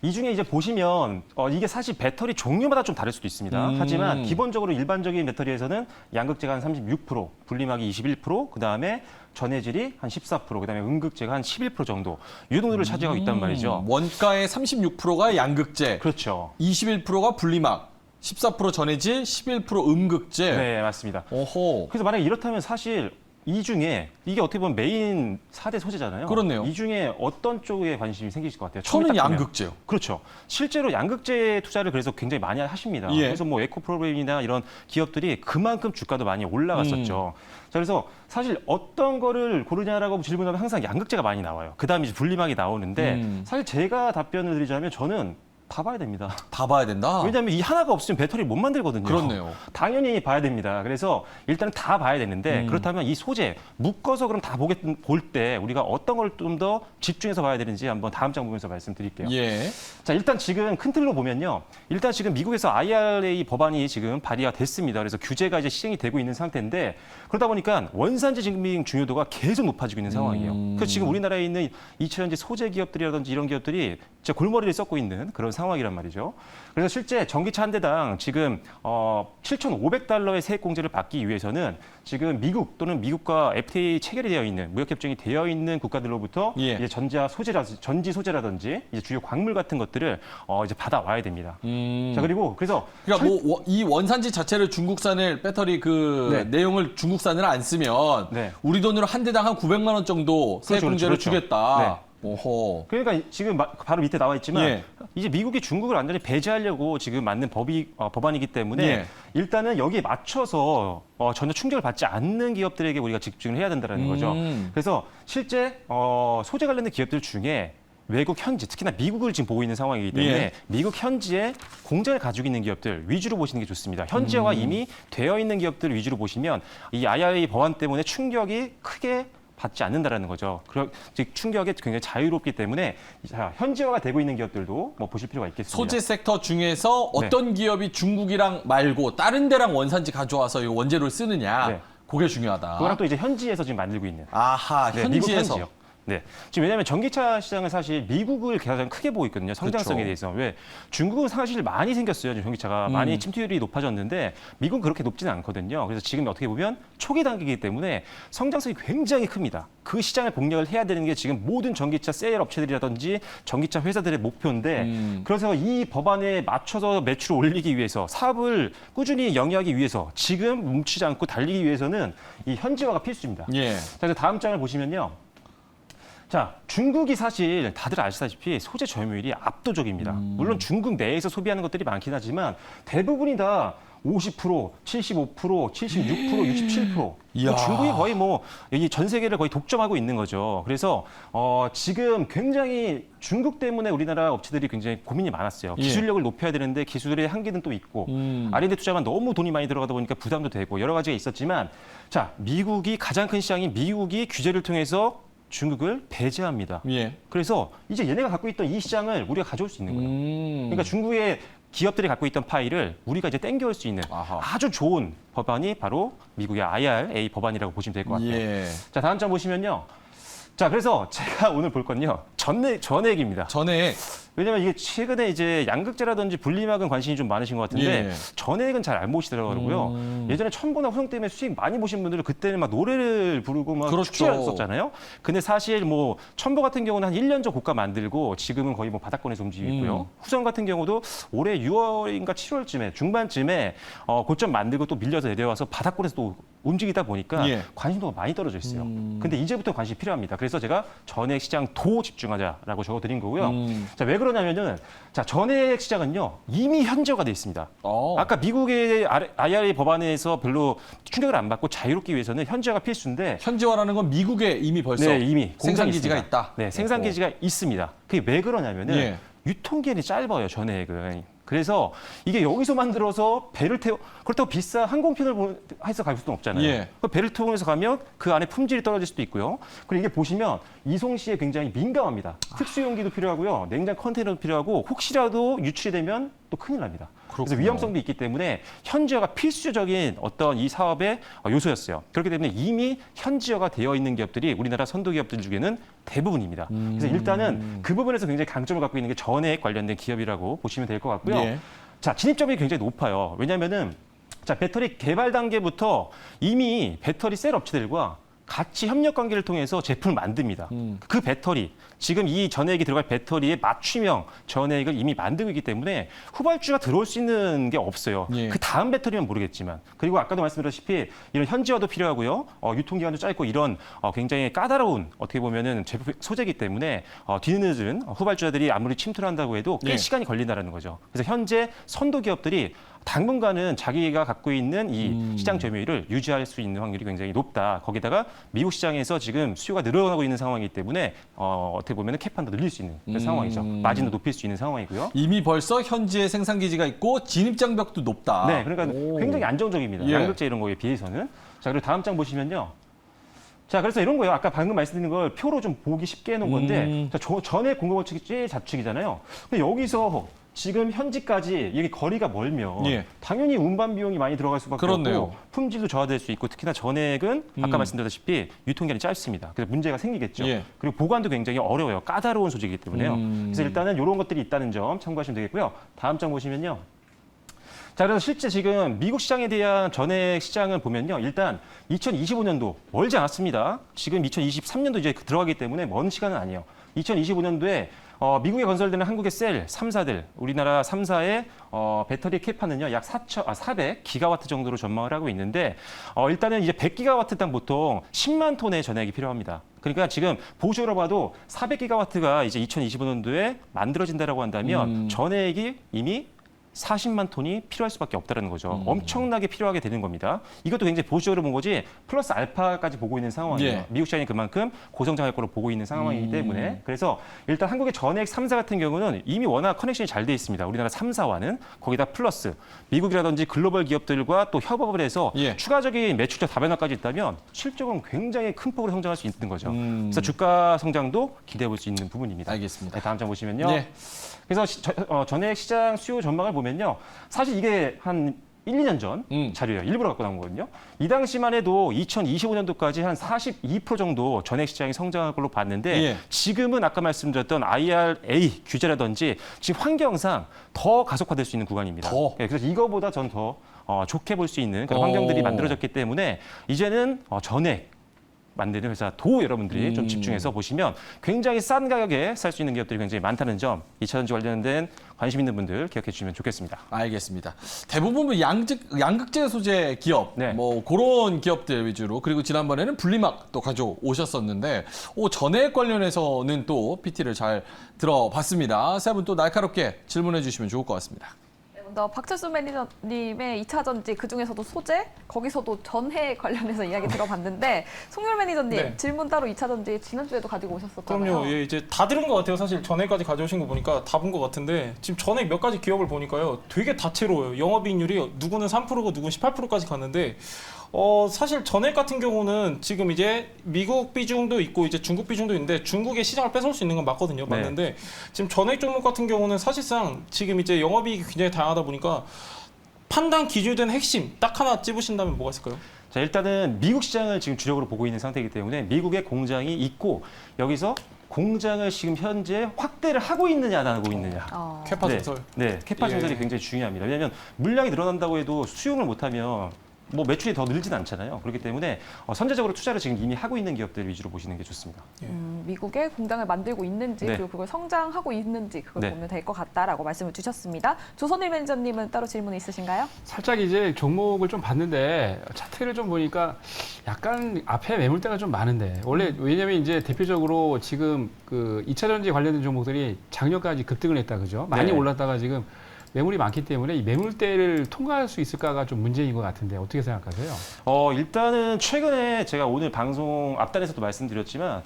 이 중에 이제 보시면 이게 사실 배터리 종류마다 좀 다를 수도 있습니다. 하지만 기본적으로 일반적인 배터리에서는 양극재가 한 36%, 분리막이 21%, 그다음에 전해질이 한 14%, 그다음에 음극재가 한 11% 정도 이 정도를 차지하고 있단 말이죠.
원가의 36%가 양극재,
그렇죠.
21%가 분리막, 14% 전해질, 11% 음극재.
네, 맞습니다.
오호.
그래서 만약에 이렇다면 사실 이 중에 이게 어떻게 보면 메인 4대 소재잖아요.
그렇네요.
이 중에 어떤 쪽에 관심이 생기실 것 같아요?
저는
처음에 딱 보면.
양극재요.
그렇죠. 실제로 양극재 투자를 그래서 굉장히 많이 하십니다.
예.
그래서 뭐 에코프로그램이나 이런 기업들이 그만큼 주가도 많이 올라갔었죠. 자, 그래서 사실 어떤 거를 고르냐라고 질문하면 항상 양극재가 많이 나와요. 그다음에 이제 분리막이 나오는데 사실 제가 답변을 드리자면 저는 다 봐야 됩니다.
다 봐야 된다.
왜냐하면 이 하나가 없으면 배터리 못 만들거든요.
그렇네요.
당연히 봐야 됩니다. 그래서 일단 다 봐야 되는데 그렇다면 이 소재 묶어서 그럼 다 볼 때 우리가 어떤 걸 좀 더 집중해서 봐야 되는지 한번 다음 장 보면서 말씀드릴게요.
예.
자, 일단 지금 큰 틀로 보면요. 일단 지금 미국에서 IRA 법안이 지금 발의가 됐습니다. 그래서 규제가 이제 시행이 되고 있는 상태인데 그러다 보니까 원산지 증빙 중요도가 계속 높아지고 있는 상황이에요. 그래서 지금 우리나라에 있는 2차전지 소재 기업들이라든지 이런 기업들이 진짜 골머리를 썩고 있는 그런 상황이란 말이죠. 그래서 실제 전기차 한 대당 지금 7,500달러의 세액 공제를 받기 위해서는 지금 미국 또는 미국과 FTA 체결이 되어 있는 무역 협정이 되어 있는 국가들로부터
예.
이제 전지 소재라든지 이제 주요 광물 같은 것들을 이제 받아와야 됩니다. 자, 그리고 그래서
그러니까 뭐 이 원산지 자체를 중국산을 배터리 그
네.
내용을 중국산을 안 쓰면
네.
우리 돈으로 한 대당 한 900만 원 정도 세액
그렇죠,
공제를
그렇죠.
주겠다. 오호.
그러니까 지금 바로 밑에 나와 있지만
예.
이제 미국이 중국을 완전히 배제하려고 지금 만든 법안이기 때문에
예.
일단은 여기에 맞춰서 전혀 충격을 받지 않는 기업들에게 우리가 집중을 해야 된다는 거죠. 그래서 실제 소재 관련된 기업들 중에 외국 현지, 특히나 미국을 지금 보고 있는 상황이기 때문에
예.
미국 현지에 공장을 가지고 있는 기업들 위주로 보시는 게 좋습니다. 현지화가 이미 되어 있는 기업들 위주로 보시면 이 IRA 법안 때문에 충격이 크게 받지 않는다라는 거죠. 즉 충격에 굉장히 자유롭기 때문에 자, 현지화가 되고 있는 기업들도 뭐 보실 필요가 있겠습니다.
소재 섹터 중에서 어떤 기업이 중국이랑 말고 다른 데랑 원산지 가져와서 이 원재료를 쓰느냐.
네.
그게 중요하다.
그거랑 또 이제 현지에서 지금 만들고 있는.
아하,
네, 미국
현지에서.
현지요. 네. 지금 왜냐하면 전기차 시장은 사실 미국을 가장 크게 보고 있거든요. 성장성에
그렇죠.
대해서. 왜? 중국은 사실 많이 생겼어요. 지금 전기차가. 많이 침투율이 높아졌는데 미국은 그렇게 높지는 않거든요. 그래서 지금 어떻게 보면 초기 단계이기 때문에 성장성이 굉장히 큽니다. 그 시장을 공략을 해야 되는 게 지금 모든 전기차 셀 업체들이라든지 전기차 회사들의 목표인데 그래서 이 법안에 맞춰서 매출을 올리기 위해서 사업을 꾸준히 영위하기 위해서 지금 뭉치지 않고 달리기 위해서는 이 현지화가 필수입니다.
예.
자, 그래서 다음 장을 보시면요. 자, 중국이 사실 다들 아시다시피 소재 점유율이 압도적입니다. 물론 중국 내에서 소비하는 것들이 많긴 하지만 대부분이 다 50%, 75%, 76%, 67%.
이야.
중국이 거의 뭐 이 전 세계를 거의 독점하고 있는 거죠. 그래서 지금 굉장히 중국 때문에 우리나라 업체들이 굉장히 고민이 많았어요.
예.
기술력을 높여야 되는데 기술의 한계는 또 있고 R&D 투자만 너무 돈이 많이 들어가다 보니까 부담도 되고 여러 가지가 있었지만 자, 미국이 가장 큰 시장인 미국이 규제를 통해서 중국을 배제합니다.
예.
그래서 이제 얘네가 갖고 있던 이 시장을 우리가 가져올 수 있는 거예요. 그러니까 중국의 기업들이 갖고 있던 파일을 우리가 이제 땡겨올 수 있는
아하.
아주 좋은 법안이 바로 미국의 IRA 법안이라고 보시면 될 것 같아요.
예.
자, 다음 장 보시면요. 자, 그래서 제가 오늘 볼 건요. 전액입니다.
전에
왜냐면 이게 최근에 이제 양극재라든지 분리막은 관심이 좀 많으신 것 같은데
예.
전액은 잘 안 보시더라고요. 예전에 첨보나 후성 때문에 수익 많이 보신 분들은 그때는 막 노래를 부르고 막
그렇죠.
축제했었잖아요. 근데 사실 뭐 첨보 같은 경우는 한 1년 전 고가 만들고 지금은 거의 뭐 바닥권에서 움직이고 있고요. 후성 같은 경우도 올해 6월인가 7월쯤에 중반쯤에 고점 만들고 또 밀려서 내려와서 바닥권에서 또 움직이다 보니까
예.
관심도가 많이 떨어져 있어요. 근데 이제부터 관심이 필요합니다. 그래서 제가 전액 시장 도 집중하자라고 적어드린 거고요. 자, 왜 그러냐면은 자, 전액 시장은요 이미 현저가 돼 있습니다. 아까 미국의 IRA 법안에서 별로 충격을 안 받고 자유롭기 위해서는 현저가 필수인데
현지화라는 건 미국에 이미 벌써
네, 이미
생산
공장이
기지가
있습니다.
있다.
네, 생산 기지가 있습니다. 그게 왜 그러냐면은
예.
유통기한이 짧아요, 전액은. 그래서 이게 여기서 만들어서 배를 태워 그렇다고 비싼 항공편을 해서 갈 수는 없잖아요.
예.
그 배를 통해서 가면 그 안에 품질이 떨어질 수도 있고요. 그리고 이게 보시면 이송 시에 굉장히 민감합니다. 특수용기도 필요하고요, 냉장 컨테이너도 필요하고 혹시라도 유출이 되면 또 큰일 납니다. 그래서
그렇군요.
위험성도 있기 때문에 현지화가 필수적인 어떤 이 사업의 요소였어요. 그렇기 때문에 이미 현지화가 되어 있는 기업들이 우리나라 선도 기업들 중에는 대부분입니다. 그래서 일단은 그 부분에서 굉장히 강점을 갖고 있는 게 전액 관련된 기업이라고 보시면 될 것 같고요.
예.
자, 진입점이 굉장히 높아요. 왜냐하면은 자, 배터리 개발 단계부터 이미 배터리 셀 업체들과 같이 협력 관계를 통해서 제품을 만듭니다. 그 배터리, 지금 이 전해액이 들어갈 배터리의 맞춤형 전해액을 이미 만들고 있기 때문에 후발주가 들어올 수 있는 게 없어요.
예.
그 다음 배터리는 모르겠지만. 그리고 아까도 말씀드렸다시피 이런 현지화도 필요하고요. 유통기한도 짧고 이런 굉장히 까다로운 어떻게 보면은 제품 소재이기 때문에 뒤늦은 후발주자들이 아무리 침투를 한다고 해도 꽤
예.
시간이 걸린다는 거죠. 그래서 현재 선도 기업들이 당분간은 자기가 갖고 있는 이 시장 점유율을 유지할 수 있는 확률이 굉장히 높다. 거기다가 미국 시장에서 지금 수요가 늘어나고 있는 상황이기 때문에 어떻게 보면 캡판도 늘릴 수 있는 그런 상황이죠. 마진도 높일 수 있는 상황이고요.
이미 벌써 현지에 생산 기지가 있고 진입 장벽도 높다.
네, 그러니까 굉장히 안정적입니다.
예.
양극재 이런 거에 비해서는. 자, 그리고 다음 장 보시면요. 자, 그래서 이런 거예요. 아까 방금 말씀드린 걸 표로 좀 보기 쉽게 해놓은 건데, 자, 전에 공급원 측이 제일 좌측이잖아요. 근데 여기서 지금 현지까지 이게 거리가 멀면
예.
당연히 운반 비용이 많이 들어갈 수밖에
그렇네요.
없고 품질도 저하될 수 있고 특히나 전액은 아까 말씀드렸다시피 유통기한이 짧습니다. 그래서 문제가 생기겠죠.
예.
그리고 보관도 굉장히 어려워요. 까다로운 소재이기 때문에요. 그래서 일단은 이런 것들이 있다는 점 참고하시면 되겠고요. 다음 장 보시면요. 자, 그래서 실제 지금 미국 시장에 대한 전액 시장을 보면요. 일단 2025년도 멀지 않았습니다. 지금 2023년도 이제 들어가기 때문에 먼 시간은 아니에요. 2025년도에 미국에 건설되는 한국의 셀 3사들, 우리나라 3사의 배터리 캐파는요, 약 400 기가와트 정도로 전망을 하고 있는데, 일단은 이제 100기가와트당 보통 10만 톤의 전액이 필요합니다. 그러니까 지금 보조로 봐도 400기가와트가 이제 2025년도에 만들어진다라고 한다면 전액이 이미 40만 톤이 필요할 수밖에 없다는 거죠. 엄청나게 필요하게 되는 겁니다. 이것도 굉장히 보수적으로 본 거지 플러스 알파까지 보고 있는 상황이에요.
예.
미국 시장이 그만큼 고성장할 거로 보고 있는 상황이기 때문에 그래서 일단 한국의 전액 3사 같은 경우는 이미 워낙 커넥션이 잘 돼 있습니다. 우리나라 3사와는 거기다 플러스 미국이라든지 글로벌 기업들과 또 협업을 해서
예.
추가적인 매출자 다변화까지 있다면 실적은 굉장히 큰 폭으로 성장할 수 있는 거죠. 그래서 주가 성장도 기대해 볼 수 있는 부분입니다.
알겠습니다.
네, 다음 장 보시면요.
네.
그래서 전액 시장 수요 전망을 보면요. 사실 이게 한 1, 2년 전 자료예요. 일부러 갖고 나온 거거든요. 이 당시만 해도 2025년도까지 한 42% 정도 전액 시장이 성장할 걸로 봤는데
예.
지금은 아까 말씀드렸던 IRA 규제라든지 지금 환경상 더 가속화될 수 있는 구간입니다.
더?
예, 그래서 이거보다 전 더 좋게 볼 수 있는 그런 환경들이 만들어졌기 때문에 이제는 전액 만드는 회사 도 여러분들이 좀 집중해서 보시면 굉장히 싼 가격에 살 수 있는 기업들이 굉장히 많다는 점 2차전지 관련된 관심 있는 분들 기억해 주시면 좋겠습니다.
알겠습니다. 대부분 양극재 소재 기업,
네.
뭐 그런 기업들 위주로 그리고 지난번에는 분리막 또 가져오셨었는데 전액 관련해서는 또 PT를 잘 들어봤습니다. 세 분 또 날카롭게 질문해 주시면 좋을 것 같습니다.
먼저 박철수 매니저님의 2차 전지 그중에서도 소재 거기서도 전해 관련해서 이야기 들어봤는데 송열 매니저님
네.
질문 따로 2차 전지 지난주에도 가지고 오셨었잖아요.
그럼요. 예, 이제 다 들은 것 같아요. 사실 전액까지 가져오신 거 보니까 다 본 것 같은데 지금 전액 몇 가지 기업을 보니까요. 되게 다채로워요. 영업이익률이 누구는 3%고 누구는 18%까지 갔는데 사실 전액 같은 경우는 지금 이제 미국 비중도 있고 이제 중국 비중도 있는데 중국의 시장을 뺏어올 수 있는 건 맞거든요.
네.
맞는데 지금 전액 종목 같은 경우는 사실상 지금 이제 영업이익이 굉장히 다양하다 보니까 판단 기준이 된 핵심 딱 하나 찝으신다면 뭐가 있을까요?
자, 일단은 미국 시장을 지금 주력으로 보고 있는 상태이기 때문에 미국에 공장이 있고 여기서 공장을 지금 현재 확대를 하고 있느냐 안 하고 있느냐.
캐파
네,
증설.
네, 캐파 증설이
예.
굉장히 중요합니다. 왜냐하면 물량이 늘어난다고 해도 수용을 못하면 뭐 매출이 더 늘진 않잖아요. 그렇기 때문에 선제적으로 투자를 지금 이미 하고 있는 기업들 위주로 보시는 게 좋습니다.
미국에 공장을 만들고 있는지
네.
그리고 그걸 성장하고 있는지 그걸
네.
보면 될 것 같다라고 말씀을 주셨습니다. 조선일 매니저님은 따로 질문 있으신가요?
살짝 이제 종목을 좀 봤는데 차트를 좀 보니까 약간 앞에 매물대가 좀 많은데 원래 왜냐면 이제 대표적으로 지금 그 2차 전지 관련된 종목들이 작년까지 급등을 했다 그죠? 많이
네.
올랐다가 지금 매물이 많기 때문에 이 매물대를 통과할 수 있을까가 좀 문제인 것 같은데 어떻게 생각하세요?
일단은 최근에 제가 오늘 방송 앞단에서도 말씀드렸지만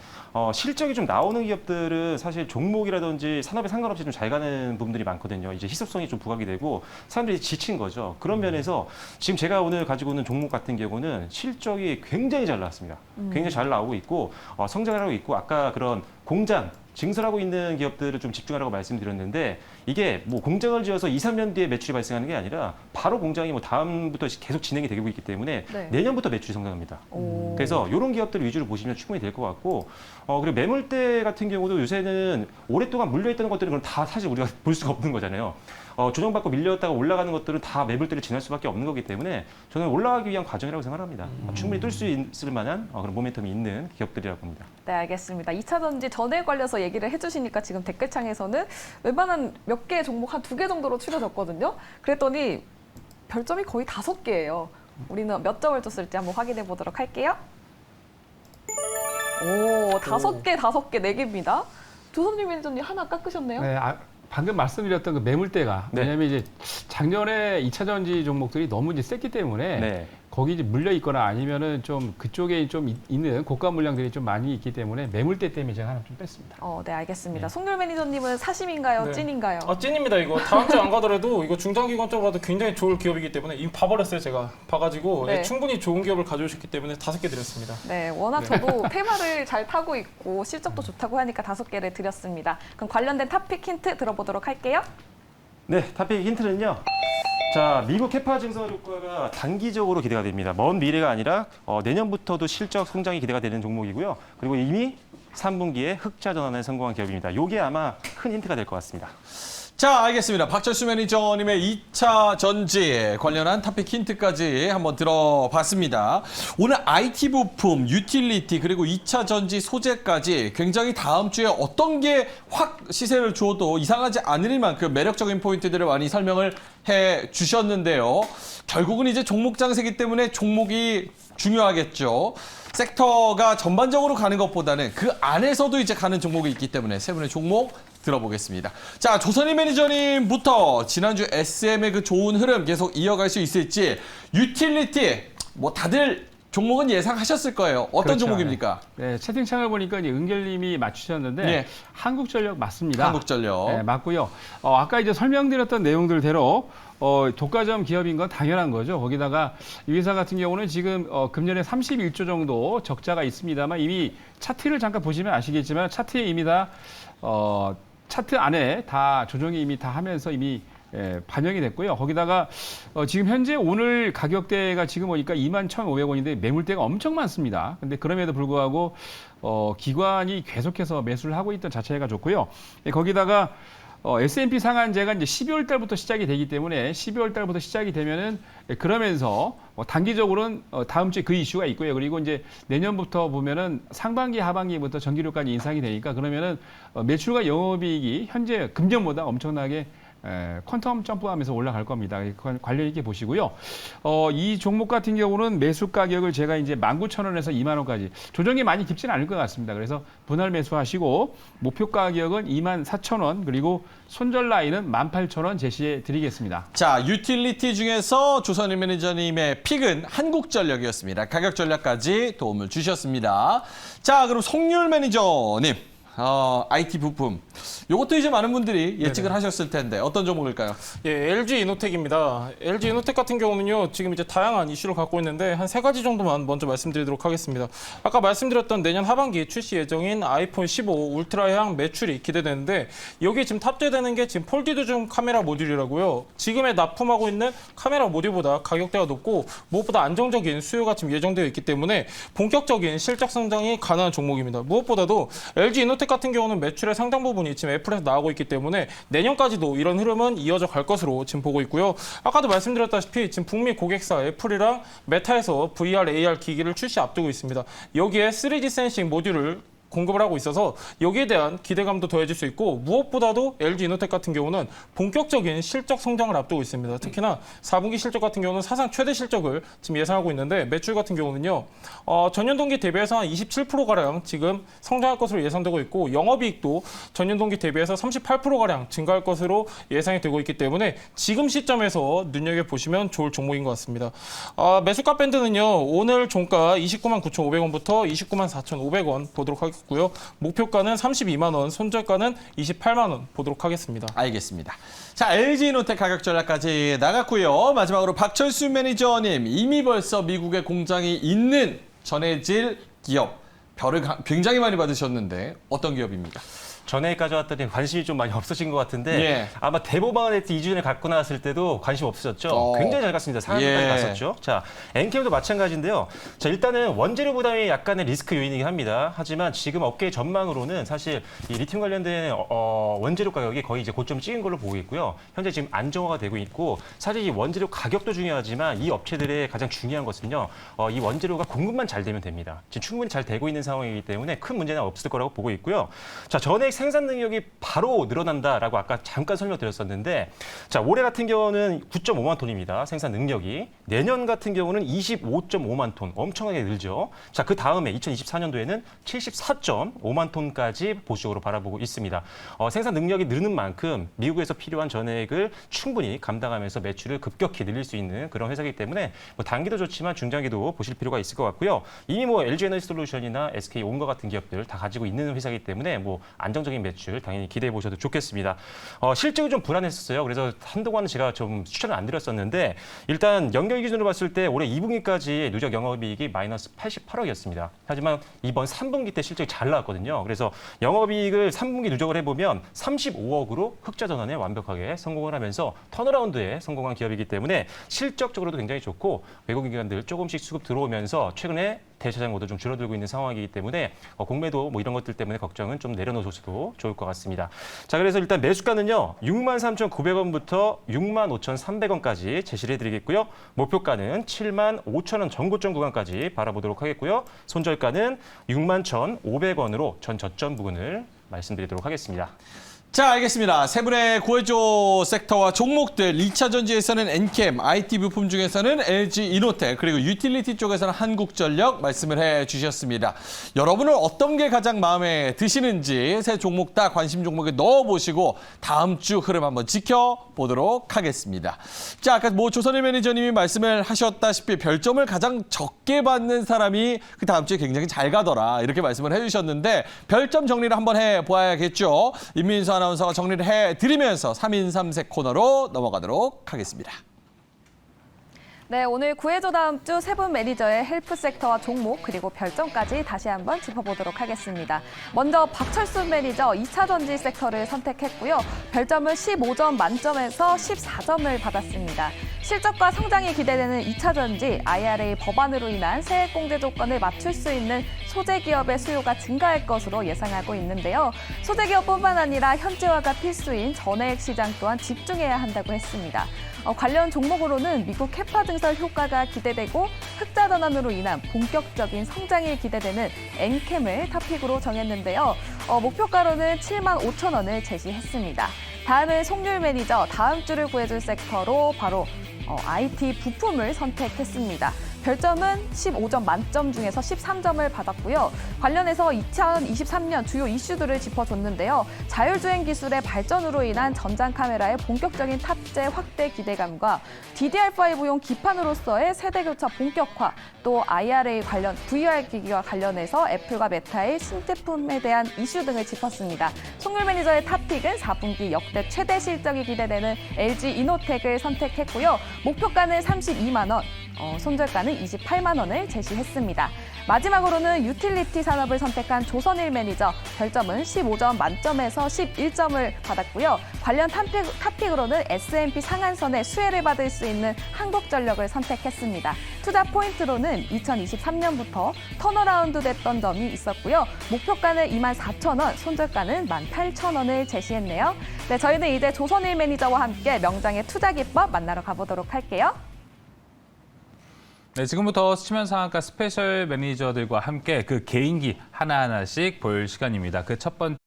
실적이 좀 나오는 기업들은 사실 종목이라든지 산업에 상관없이 좀 잘 가는 부분들이 많거든요. 이제 희소성이 좀 부각이 되고 사람들이 지친 거죠. 그런 면에서 지금 제가 오늘 가지고 있는 종목 같은 경우는 실적이 굉장히 잘 나왔습니다. 굉장히 잘 나오고 있고 성장을 하고 있고 아까 그런 공장 증설하고 있는 기업들을 좀 집중하라고 말씀드렸는데 이게 뭐 공장을 지어서 2, 3년 뒤에 매출이 발생하는 게 아니라 바로 공장이 뭐 다음부터 계속 진행이 되고 있기 때문에
네.
내년부터 매출이 성장합니다.
오.
그래서 이런 기업들 위주로 보시면 충분히 될 것 같고, 그리고 매물대 같은 경우도 요새는 오랫동안 물려있던 것들은 그럼 다 사실 우리가 볼 수가 없는 거잖아요. 조정받고 밀렸다가 올라가는 것들은 다 매물대를 지날 수밖에 없는 거기 때문에 저는 올라가기 위한 과정이라고 생각합니다. 충분히 뜰 수 있을 만한 그런 모멘텀이 있는 기업들이라고 봅니다.
네, 알겠습니다. 2차 전지 전에 관련해서 얘기를 해주시니까 지금 댓글창에서는 웬만한 몇 개 종목 한 2개 정도로 추려졌거든요. 그랬더니 별점이 거의 5개예요. 우리는 몇 점을 줬을지 한번 확인해 보도록 할게요. 오, 5개, 5개, 4개입니다. 조선님 매니저님 하나 깎으셨네요.
네, 방금 말씀드렸던 그 매물대가
네.
왜냐하면 이제 작년에 2차 전지 종목들이 너무 이제 셌기 때문에
네.
거기 이제 물려 있거나 아니면은 좀 그쪽에 좀 있는 고가 물량들이 좀 많이 있기 때문에 매물대 때문에 제가 하나 좀 뺐습니다.
네, 알겠습니다. 송률 매니저님은 사심인가요?
네.
찐인가요?
찐입니다. 이거 다음 주에 안 가더라도 이거 중장기관 쪽으로 가도 굉장히 좋을 기업이기 때문에 이미 봐버렸어요. 제가 봐가지고
네.
충분히 좋은 기업을 가져오셨기 때문에 5개 드렸습니다.
네, 워낙 저도 테마를 잘 타고 있고 실적도 좋다고 하니까 5개를 드렸습니다. 그럼 관련된 탑픽 힌트 들어보도록 할게요.
네, 탑픽 힌트는요. 자, 미국 캐파 증설 효과가 단기적으로 기대가 됩니다. 먼 미래가 아니라 내년부터도 실적 성장이 기대가 되는 종목이고요. 그리고 이미 3분기에 흑자 전환에 성공한 기업입니다. 이게 아마 큰 힌트가 될 것 같습니다.
자, 알겠습니다. 박철수 매니저님의 2차 전지 관련한 탑픽 힌트까지 한번 들어봤습니다. 오늘 IT 부품, 유틸리티, 그리고 2차 전지 소재까지 굉장히 다음 주에 어떤 게 확 시세를 줘도 이상하지 않을 만큼 매력적인 포인트들을 많이 설명을 해 주셨는데요. 결국은 이제 종목 장세기 때문에 종목이 중요하겠죠. 섹터가 전반적으로 가는 것보다는 그 안에서도 이제 가는 종목이 있기 때문에 세 분의 종목 들어보겠습니다. 자, 조선희 매니저님부터 지난주 SM의 그 좋은 흐름 계속 이어갈 수 있을지, 유틸리티 뭐 다들 종목은 예상하셨을 거예요. 어떤
그렇죠.
종목입니까?
네, 채팅창을 보니까 이제 은결님이 맞추셨는데
네.
한국전력 맞습니다.
한국전력.
네, 맞고요. 아까 이제 설명드렸던 내용들대로 독과점 기업인 건 당연한 거죠. 거기다가 이 회사 같은 경우는 지금 금년에 31조 정도 적자가 있습니다만 이미 차트를 잠깐 보시면 아시겠지만 차트에 이미 다 차트 안에 다 조정이 이미 다 하면서 이미 반영이 됐고요. 거기다가 지금 현재 오늘 가격대가 지금 보니까 21,500원인데 매물대가 엄청 많습니다. 근데 그럼에도 불구하고 기관이 계속해서 매수를 하고 있던 자체가 좋고요. 거기다가 S&P 상한제가 이제 12월 달부터 시작이 되기 때문에 12월 달부터 시작이 되면은 그러면서 단기적으로는 다음 주에 그 이슈가 있고요. 그리고 이제 내년부터 보면은 상반기 하반기부터 전기료까지 인상이 되니까 그러면은 매출과 영업이익이 현재 금년보다 엄청나게 퀀텀 점프하면서 올라갈 겁니다. 관련 있게 보시고요. 이 종목 같은 경우는 매수 가격을 제가 이제 19,000원에서 2만 원까지 조정이 많이 깊지는 않을 것 같습니다. 그래서 분할 매수하시고 목표 가격은 24,000원 그리고 손절 라인은 18,000원 제시해 드리겠습니다.
자, 유틸리티 중에서 조선희 매니저님의 픽은 한국전력이었습니다. 가격 전략까지 도움을 주셨습니다. 자, 그럼 송률 매니저님. IT 부품. 이것도 이제 많은 분들이 예측을 하셨을 텐데 어떤 종목일까요?
예, LG 이노텍입니다. LG 이노텍 같은 경우는요, 지금 이제 다양한 이슈를 갖고 있는데 한 3가지 정도만 먼저 말씀드리도록 하겠습니다. 아까 말씀드렸던 내년 하반기 출시 예정인 아이폰 15 울트라향 매출이 기대되는데 여기에 지금 탑재되는 게 지금 폴디드 줌 카메라 모듈이라고요. 지금에 납품하고 있는 카메라 모듈보다 가격대가 높고 무엇보다 안정적인 수요가 지금 예정되어 있기 때문에 본격적인 실적 성장이 가능한 종목입니다. 무엇보다도 LG 이노텍 같은 경우는 매출의 상당 부분이 지금 애플에서 나오고 있기 때문에 내년까지도 이런 흐름은 이어져 갈 것으로 지금 보고 있고요. 아까도 말씀드렸다시피 지금 북미 고객사 애플이랑 메타에서 VR, AR 기기를 출시 앞두고 있습니다. 여기에 3D 센싱 모듈을 공급을 하고 있어서 여기에 대한 기대감도 더해질 수 있고 무엇보다도 LG 이노텍 같은 경우는 본격적인 실적 성장을 앞두고 있습니다. 특히나 4분기 실적 같은 경우는 사상 최대 실적을 지금 예상하고 있는데 매출 같은 경우는요. 전년 동기 대비해서 한 27%가량 지금 성장할 것으로 예상되고 있고 영업이익도 전년 동기 대비해서 38%가량 증가할 것으로 예상이 되고 있기 때문에 지금 시점에서 눈여겨보시면 좋을 종목인 것 같습니다. 매수가 밴드는요. 오늘 종가 29만 9,500원부터 29만 4,500원 보도록 하겠습니다. 고요. 목표가는 32만 원, 손절가는 28만 원 보도록 하겠습니다.
알겠습니다. 자, LG이노텍 가격 전략까지 나갔고요. 마지막으로 박철수 매니저님, 이미 벌써 미국에 공장이 있는 전해질 기업 별을 굉장히 많이 받으셨는데 어떤 기업입니까?
전에 가져왔더니 관심이 좀 많이 없으신 것 같은데
예.
아마 대보방을 이주전에 갖고 나왔을 때도 관심 없으셨죠?
어.
굉장히 잘 갔습니다. 4강까지
예.
갔었죠. 자, 엔캠도 마찬가지인데요. 자, 일단은 원재료 부담이 약간의 리스크 요인이긴 합니다. 하지만 지금 업계의 전망으로는 사실 이 리튬 관련된 원재료 가격이 거의 이제 고점 찍은 걸로 보고 있고요. 현재 지금 안정화가 되고 있고 사실 이 원재료 가격도 중요하지만 이 업체들의 가장 중요한 것은요. 이 원재료가 공급만 잘 되면 됩니다. 지금 충분히 잘 되고 있는 상황이기 때문에 큰 문제는 없을 거라고 보고 있고요. 자, 전액 생산 능력이 바로 늘어난다라고 아까 잠깐 설명드렸었는데 자, 올해 같은 경우는 9.5만 톤입니다. 생산 능력이. 내년 같은 경우는 25.5만 톤. 엄청나게 늘죠. 자, 그 다음에 2024년도에는 74.5만 톤까지 보수적으로 바라보고 있습니다. 생산 능력이 느는 만큼 미국에서 필요한 전액을 충분히 감당하면서 매출을 급격히 늘릴 수 있는 그런 회사이기 때문에 뭐 단기도 좋지만 중장기도 보실 필요가 있을 것 같고요. 이미 뭐 LG 에너지 솔루션이나 SK 온과 같은 기업들 다 가지고 있는 회사이기 때문에 뭐 안정적인 매출 당연히 기대해 보셔도 좋겠습니다. 실적이 좀 불안했었어요. 그래서 한동안은 제가 좀 추천을 안 드렸었는데 일단 연결 기준으로 봤을 때 올해 2분기까지 누적 영업이익이 마이너스 88억이었습니다. 하지만 이번 3분기 때 실적이 잘 나왔거든요. 그래서 영업이익을 3분기 누적을 해보면 35억으로 흑자 전환에 완벽하게 성공을 하면서 턴어라운드에 성공한 기업이기 때문에 실적적으로도 굉장히 좋고 외국인 기관들 조금씩 수급 들어오면서 최근에 대차장고도 좀 줄어들고 있는 상황이기 때문에 공매도 뭐 이런 것들 때문에 걱정은 좀 내려놓으셔도 좋을 것 같습니다. 자, 그래서 일단 매수가는요. 63,900원부터 65,300원까지 제시를 해드리겠고요. 목표가는 75,000원 전고점 구간까지 바라보도록 하겠고요. 손절가는 61,500원으로 전 저점 부근을 말씀드리도록 하겠습니다.
자, 알겠습니다. 세 분의 구해줘 섹터와 종목들, 2차 전지에서는 엔캠, IT 부품 중에서는 LG 이노텍, 그리고 유틸리티 쪽에서는 한국전력 말씀을 해주셨습니다. 여러분은 어떤 게 가장 마음에 드시는지 세 종목 다 관심 종목에 넣어보시고 다음 주 흐름 한번 지켜보도록 하겠습니다. 자, 아까 뭐 조선일 매니저님이 말씀을 하셨다시피 별점을 가장 적게 받는 사람이 그 다음 주에 굉장히 잘 가더라 이렇게 말씀을 해주셨는데 별점 정리를 한번 해보아야겠죠. 임민수 아나운서가 정리를 해드리면서 3인 3색 코너로 넘어가도록 하겠습니다.
네, 오늘 구해줘 다음 주 세 분 매니저의 헬프 섹터와 종목 그리고 별점까지 다시 한번 짚어보도록 하겠습니다. 먼저 박철순 매니저 2차 전지 섹터를 선택했고요. 별점은 15점 만점에서 14점을 받았습니다. 실적과 성장이 기대되는 2차 전지, IRA 법안으로 인한 세액 공제 조건을 맞출 수 있는 소재 기업의 수요가 증가할 것으로 예상하고 있는데요. 소재 기업뿐만 아니라 현지화가 필수인 전해액 시장 또한 집중해야 한다고 했습니다. 관련 종목으로는 미국 캐파 증설 효과가 기대되고 흑자 전환으로 인한 본격적인 성장이 기대되는 엔캠을 탑픽으로 정했는데요. 목표가로는 75,000원을 제시했습니다. 다음은 송률 매니저 다음 주를 구해줄 섹터로 바로 IT 부품을 선택했습니다. 별점은 15점 만점 중에서 13점을 받았고요. 관련해서 2023년 주요 이슈들을 짚어줬는데요. 자율주행 기술의 발전으로 인한 전장 카메라의 본격적인 탑재 확대 기대감과 DDR5용 기판으로서의 세대 교차 본격화, 또 IRA 관련 VR 기기와 관련해서 애플과 메타의 신제품에 대한 이슈 등을 짚었습니다. 송률 매니저의 탑픽은 4분기 역대 최대 실적이 기대되는 LG 이노텍을 선택했고요. 목표가는 32만 원. 손절가는 28만 원을 제시했습니다. 마지막으로는 유틸리티 산업을 선택한 조선일 매니저, 별점은 15점 만점에서 11점을 받았고요. 관련 탑픽으로는 S&P 상한선의 수혜를 받을 수 있는 한국전력을 선택했습니다. 투자 포인트로는 2023년부터 턴어라운드 됐던 점이 있었고요. 목표가는 24,000원, 손절가는 18,000원을 제시했네요. 네, 저희는 이제 조선일 매니저와 함께 명장의 투자 기법 만나러 가보도록 할게요.
네, 지금부터 수치면 상한가 스페셜 매니저들과 함께 그 개인기 하나하나씩 볼 시간입니다. 그 첫 번째